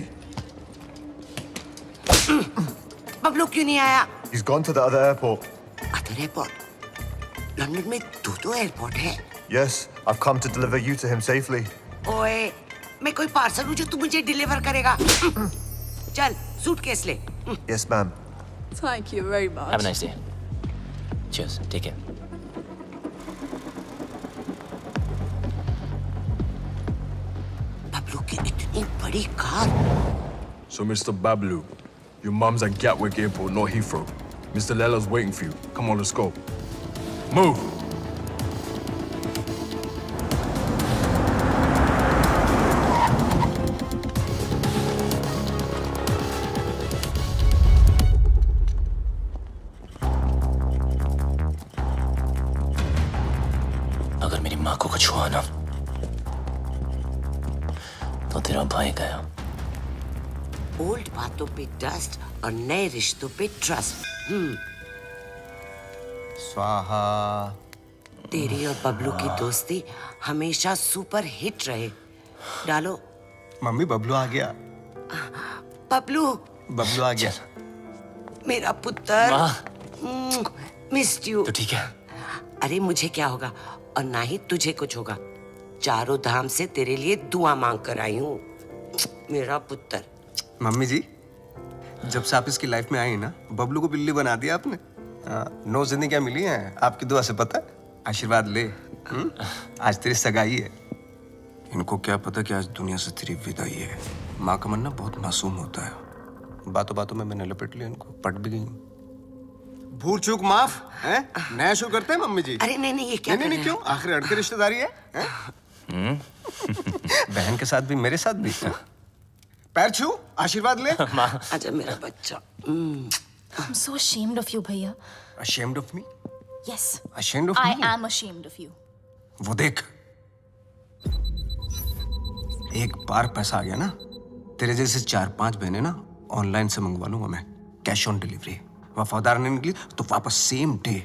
Bablu क्यों नहीं आया? He's gone to the other airport. Other airport? London में 2 airport है। Yes, I've come to deliver you to him safely. ओए, मैं कोई पार्सल हूँ जो तू मुझे डिलीवर करेगा। चल, सूटकेस ले। Yes, ma'am. Thank you very much. Have a nice day. Cheers. Take care. Bablu की इतनी बड़ी car. So, Mr. Bablu, your mum's at Gatwick Airport, not Heathrow. Mr. Lella's waiting for you. Come on, let's go. Move! अगर मेरी माँ को कुछ हुआ ना तो तेरा भाई गया। ओल्ड बातों पे डस्ट और नए रिश्तों पे ट्रस्ट। स्वाहा। तेरी और बबलू की दोस्ती हमेशा सुपर हिट रहे। डालो। मम्मी, बबलू आ गया। बबलू। बबलू आ गया। मेरा पुत्र। Missed you. तो ठीक है। अरे मुझे क्या होगा और ना ही तुझे कुछ होगा। चारों धाम से तेरे लिए दुआ मांग कर आई हूँ, मेरा पुत्र। मम्मी जी, जब से आप इसकी लाइफ में आई ना, बबलू को बिल्ली बना दिया आपने। 9 जिंदगियां मिली हैं आपकी दुआ से, पता है? आशीर्वाद ले। आज तेरी सगाई है। इनको क्या पता कि आज दुनिया से तेरी विदाई है। माँ का मन ना बहुत मासूम होता है। बातों बातों में मैंने लपेट लिया इनको, पट भी गई। भूल चूक माफ है। नया शो करते हैं मम्मी जी। अरे नहीं, ये क्या? नहीं, क्यों? आखिर अड़के रिश्तेदारी है। बहन के साथ भी, मेरे साथ भी। पैर छू, आशीर्वाद ले। आजा मेरा बच्चा। I'm so ashamed of you, भैया। Ashamed of me? Yes. Ashamed of I me? am ashamed of you. वो देख, एक बार पैसा आ गया ना, तेरे जैसे 4-5 बहनें ना ऑनलाइन से मंगवा लूंगा मैं, कैश ऑन डिलीवरी। वफादार नहीं निकली तो वापस same day.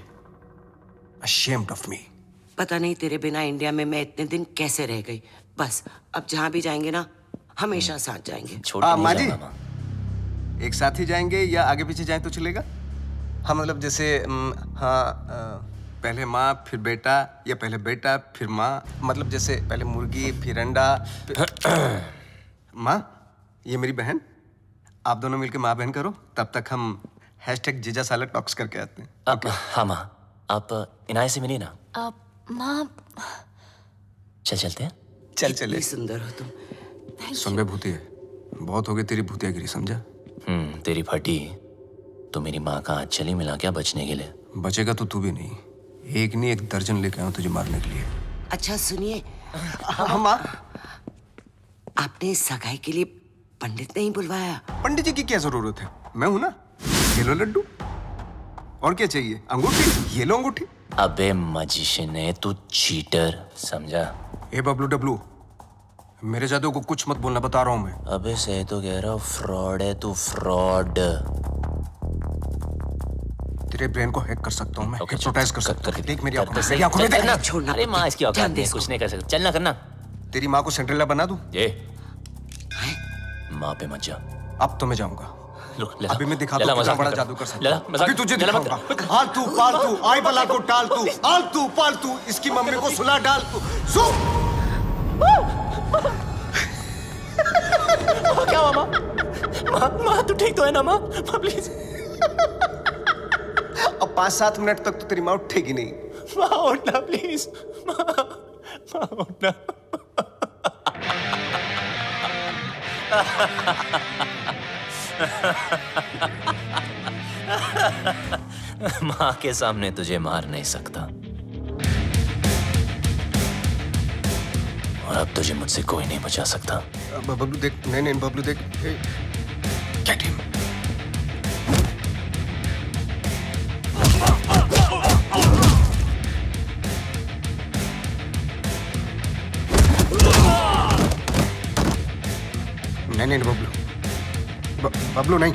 Ashamed of me. पता नहीं तेरे बिना इंडिया में मैं इतने दिन कैसे रह गई। बस अब जहाँ भी जाएंगे ना, हमेशा साथ जाएंगे। माँ जी, एक साथ ही जाएंगे या आगे पीछे जाएं तो चलेगा? हाँ, मतलब जैसे पहले माँ फिर बेटा, या पहले बेटा फिर माँ, मतलब जैसे पहले मुर्गी फिर अंडा माँ, ये मेरी बहन, आप दोनों मिलके माँ बहन करो, तब तक हम #जीजा साला टॉक्स करके आते हैं। हाँ माँ, आप इनाय से मिली ना? माँ, चलते हैं। चल चले। सुंदर हो तुम। सुन बे भूतिया, बहुत हो गई तेरी भूतियागिरी, समझा? तेरी फटी तो मेरी माँ का हाथ चली मिला क्या बचने के लिए? बचेगा तो तू भी नहीं, एक नहीं 1 दर्जन लेके आऊं तुझे मारने के लिए। अच्छा सुनिए, माँ, आपने सगाई के लिए पंडित नहीं बुलवाया? पंडित जी की क्या जरूरत है, मैं हूं ना। ये लो लड्डू, और क्या चाहिए? अंगूठी, ये लो अंगूठी। अबे मजिशियन है तू, चीटर, समझा? ए बबलू डब्लू, मेरे जादू को कुछ मत बोलना, बता रहा हूं मैं। अबे सही तो कह रहा हूँ, फ्रॉड है तू, फ्रॉड। तेरे ब्रेन को हैक कर सकता हूँ मैं, हिप्नोटाइज कर सकता हूँ। देख मेरी आंखों में, सही, मेरी आंखों में चल, देख। चल, छोड़ना। अरे माँ इसकी औकात नहीं, कुछ नहीं कर सकता, चलना करना। तेरी माँ को सेंट्रेला बना दूं? ये माँ पे मत जा। अब तो मैं जाऊंगा। अभी मैं दिखा लला, दूं कितना मजाक बड़ा मत कर। जादू कर सकता लला, हूं। मजाक- अभी तुझे लला, मत दिखाऊंगा। आलतू पालतू, आई बला को टालतू, आलतू पालतू, इसकी मम्मी को सुला डालतू। क्या हुआ माँ? माँ तू ठीक तो है ना माँ? प्लीज। अब 5-7 मिनट तक तो तेरी माँ उठेगी नहीं। माँ उठना प्लीज, माँ उठना। माँ के सामने तुझे मार नहीं सकता, और अब तुझे मुझसे कोई नहीं बचा सकता। बबलू देख, नहीं बबलू देख, गेट हिम। नहीं बबलू, बबलू नहीं।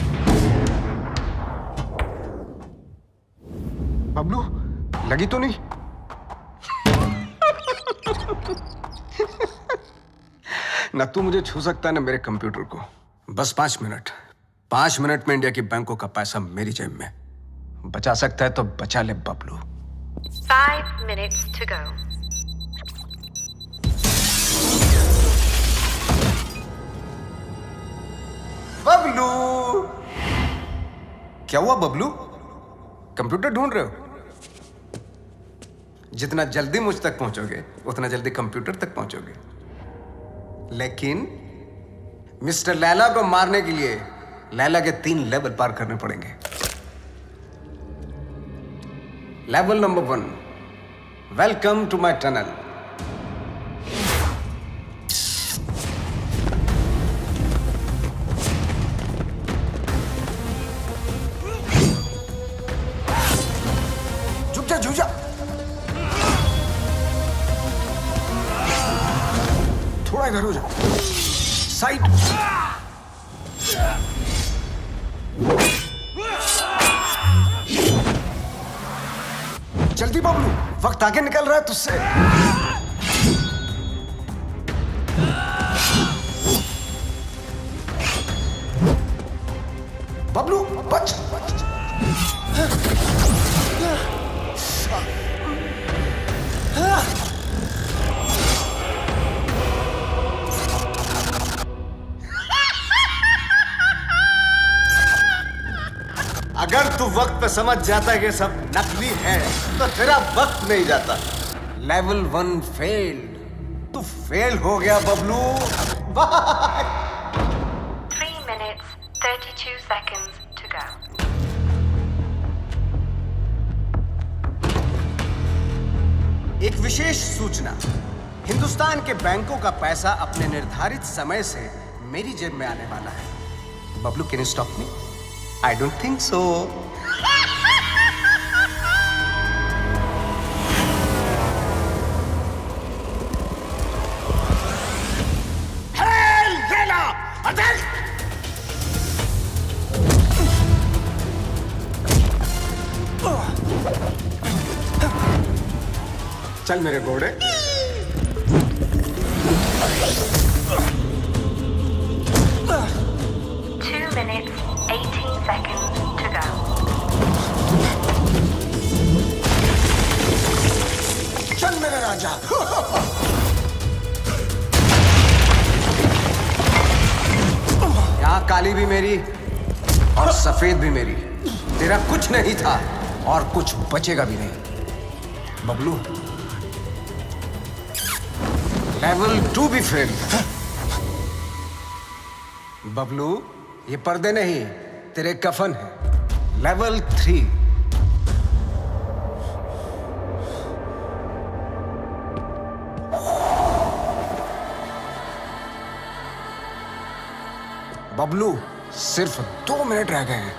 बबलू लगी तो नहीं? ना तू मुझे छू सकता है ना मेरे कंप्यूटर को। बस 5 मिनट, 5 मिनट में इंडिया की बैंकों का पैसा मेरी जेब में। बचा सकता है तो बचा ले Bablu. 5 minutes to go. Bablu, क्या हुआ बबलू? कंप्यूटर ढूंढ रहे हो? जितना जल्दी मुझ तक पहुंचोगे उतना जल्दी कंप्यूटर तक पहुंचोगे। लेकिन मिस्टर लैला को मारने के लिए लैला के 3 लेवल पार करने पड़ेंगे। Level number 1, welcome to my tunnel. झुक जा, झुक जा। थोड़ा इधर हो जा, साइड। जल्दी बबलू, वक्त आगे निकल रहा है तुझसे। बबलू बच। अगर तू वक्त पे समझ जाता है कि सब नकली है तो तेरा वक्त नहीं जाता। लेवल 1 फेल्ड, तू फेल हो गया Bablu. 3 minutes, 32 seconds to go. एक विशेष सूचना, हिंदुस्तान के बैंकों का पैसा अपने निर्धारित समय से मेरी जेब में आने वाला है। Bablu, can you stop me? I don't think so. Hell, Lena! Adel! चल मेरे घोड़े। 2 minutes, 18 seconds to go. चल मेरे राजा। यहाँ काली भी मेरी और सफेद भी मेरी। तेरा कुछ नहीं था और कुछ बचेगा भी नहीं। बबलू, लेवल 2 भी फेल। बबलू, ये पर्दे नहीं, तेरे कफन है। लेवल 3। बबलू, सिर्फ 2 मिनट रह गए हैं।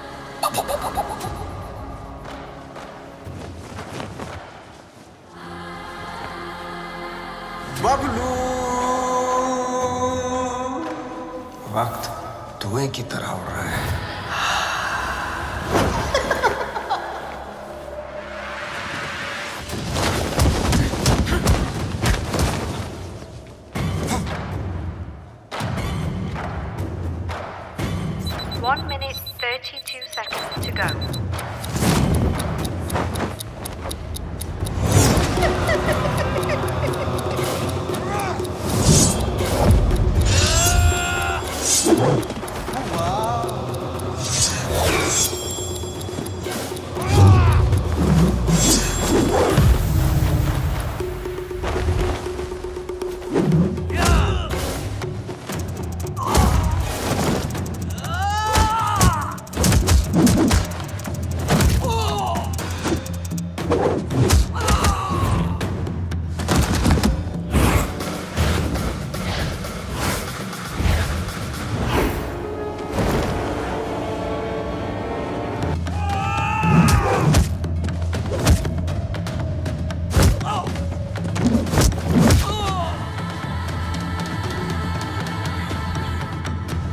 बबलू, वक्त धुएं की तरह उड़ रहा है। One minute, 32 seconds to go.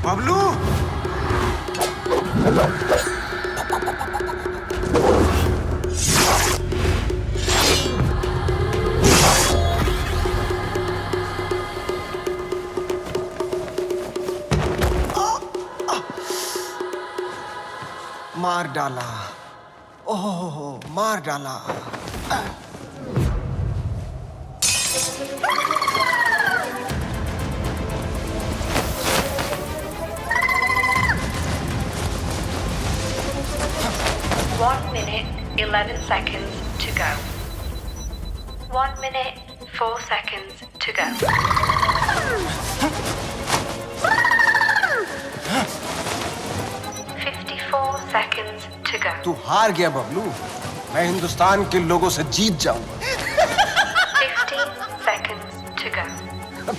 Bablu, मार डाला। ओह, मार डाला। One minute, 11 seconds to go. 1 minute, 4 seconds to go. Seconds to go. तू हार गया बबलू। मैं हिंदुस्तान के लोगों से जीत जाऊंगा। 15 seconds to go.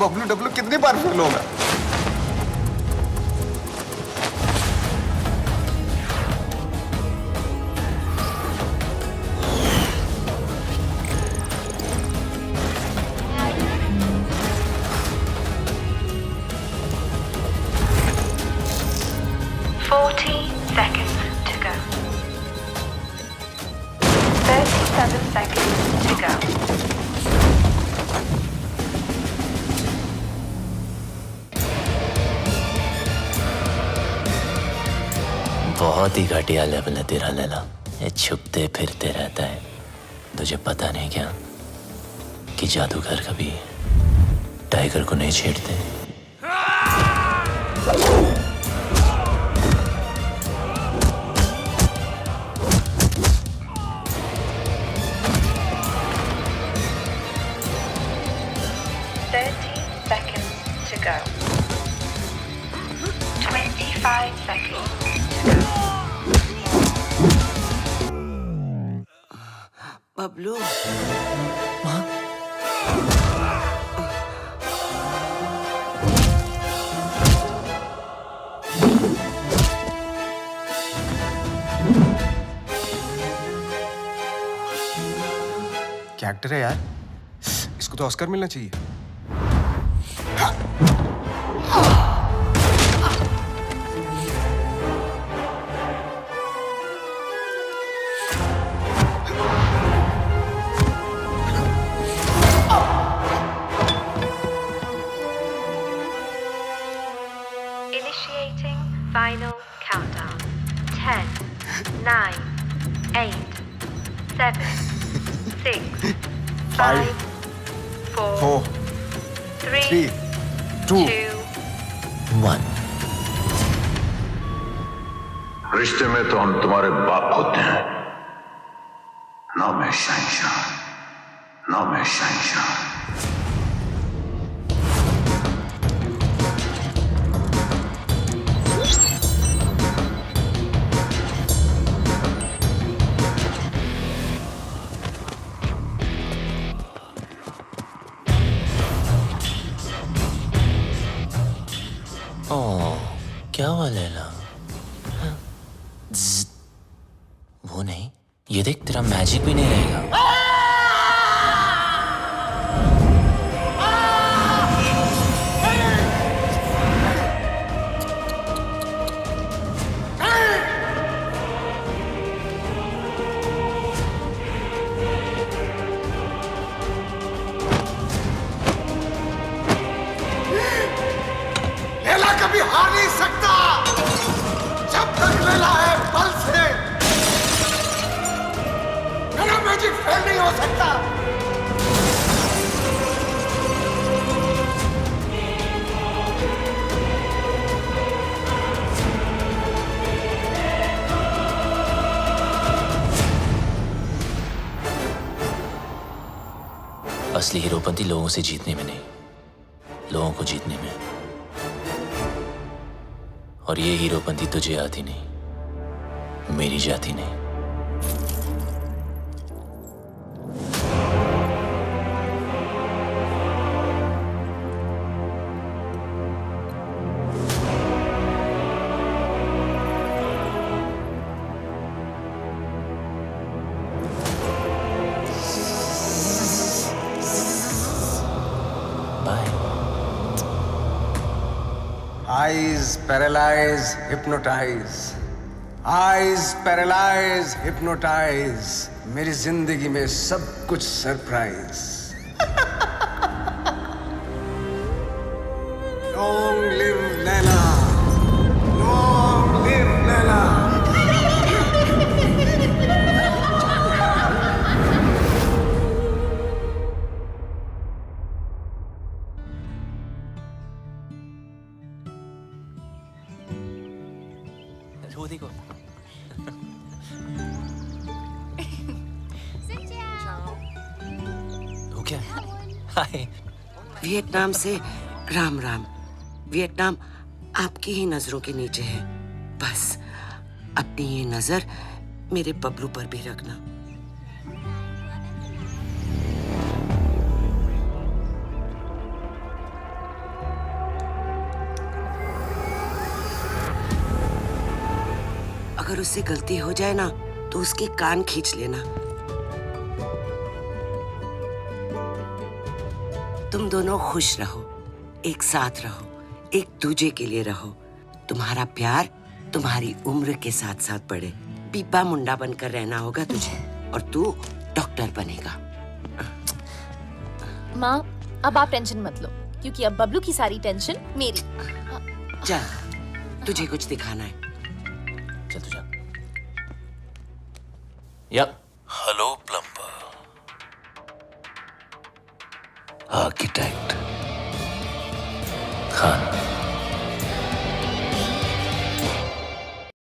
Bablu Dablu कितनी बार फेल होगा? Seconds to go. 37 seconds to go. बहुत ही घटिया लेवल है तेरा लैला। ये छुपते फिरते रहता है। तुझे पता नहीं क्या कि जादूगर कभी टाइगर को नहीं छेड़ते। Go. 25 seconds. बबलू, क्या एक्टर है यार, इसको तो ऑस्कर मिलना चाहिए। Initiating final countdown. 10, 9, 8, 7, 6, 5, 4, 3, 2, 1। रिश्ते में तो हम तुम्हारे बाप होते हैं, ना मैं शहंशाह, ना मैं शहंशाह। ओह, क्या हुआ लैला? हाँ? ज़्ज़। वो नहीं, ये देख तेरा मैजिक भी नहीं रहेगा। लैला कभी हार नहीं सकता जब तक लैला है बल से मेरा मैजिक फेल नहीं हो सकता। असली हीरोपंती लोगों से जीतने में नहीं, लोगों को जीतने में। और ये हीरोपंती तुझे आती नहीं, मेरी जाती नहीं। Eyes paralyze, hypnotize. Eyes paralyze, hypnotize. मेरी जिंदगी में सब कुछ surprise. Long live Laila, long live Laila. वो देखो। हो क्या? हाय। वियतनाम से राम राम। वियतनाम आपकी ही नजरों के नीचे है। बस अपनी ये नजर मेरे बबलू पर भी रखना। अगर उससे गलती हो जाए ना तो उसके कान खींच लेना। तुम दोनों खुश रहो, एक साथ रहो, एक दूजे के लिए रहो। तुम्हारा प्यार तुम्हारी उम्र के साथ साथ बढ़े। पीपा मुंडा बनकर रहना होगा तुझे और तू डॉक्टर बनेगा। माँ, अब आप टेंशन मत लो क्योंकि अब बबलू की सारी टेंशन मेरी। चल, तुझे कुछ दिखाना है। चल तू जा। यप। Hello plumber, architect.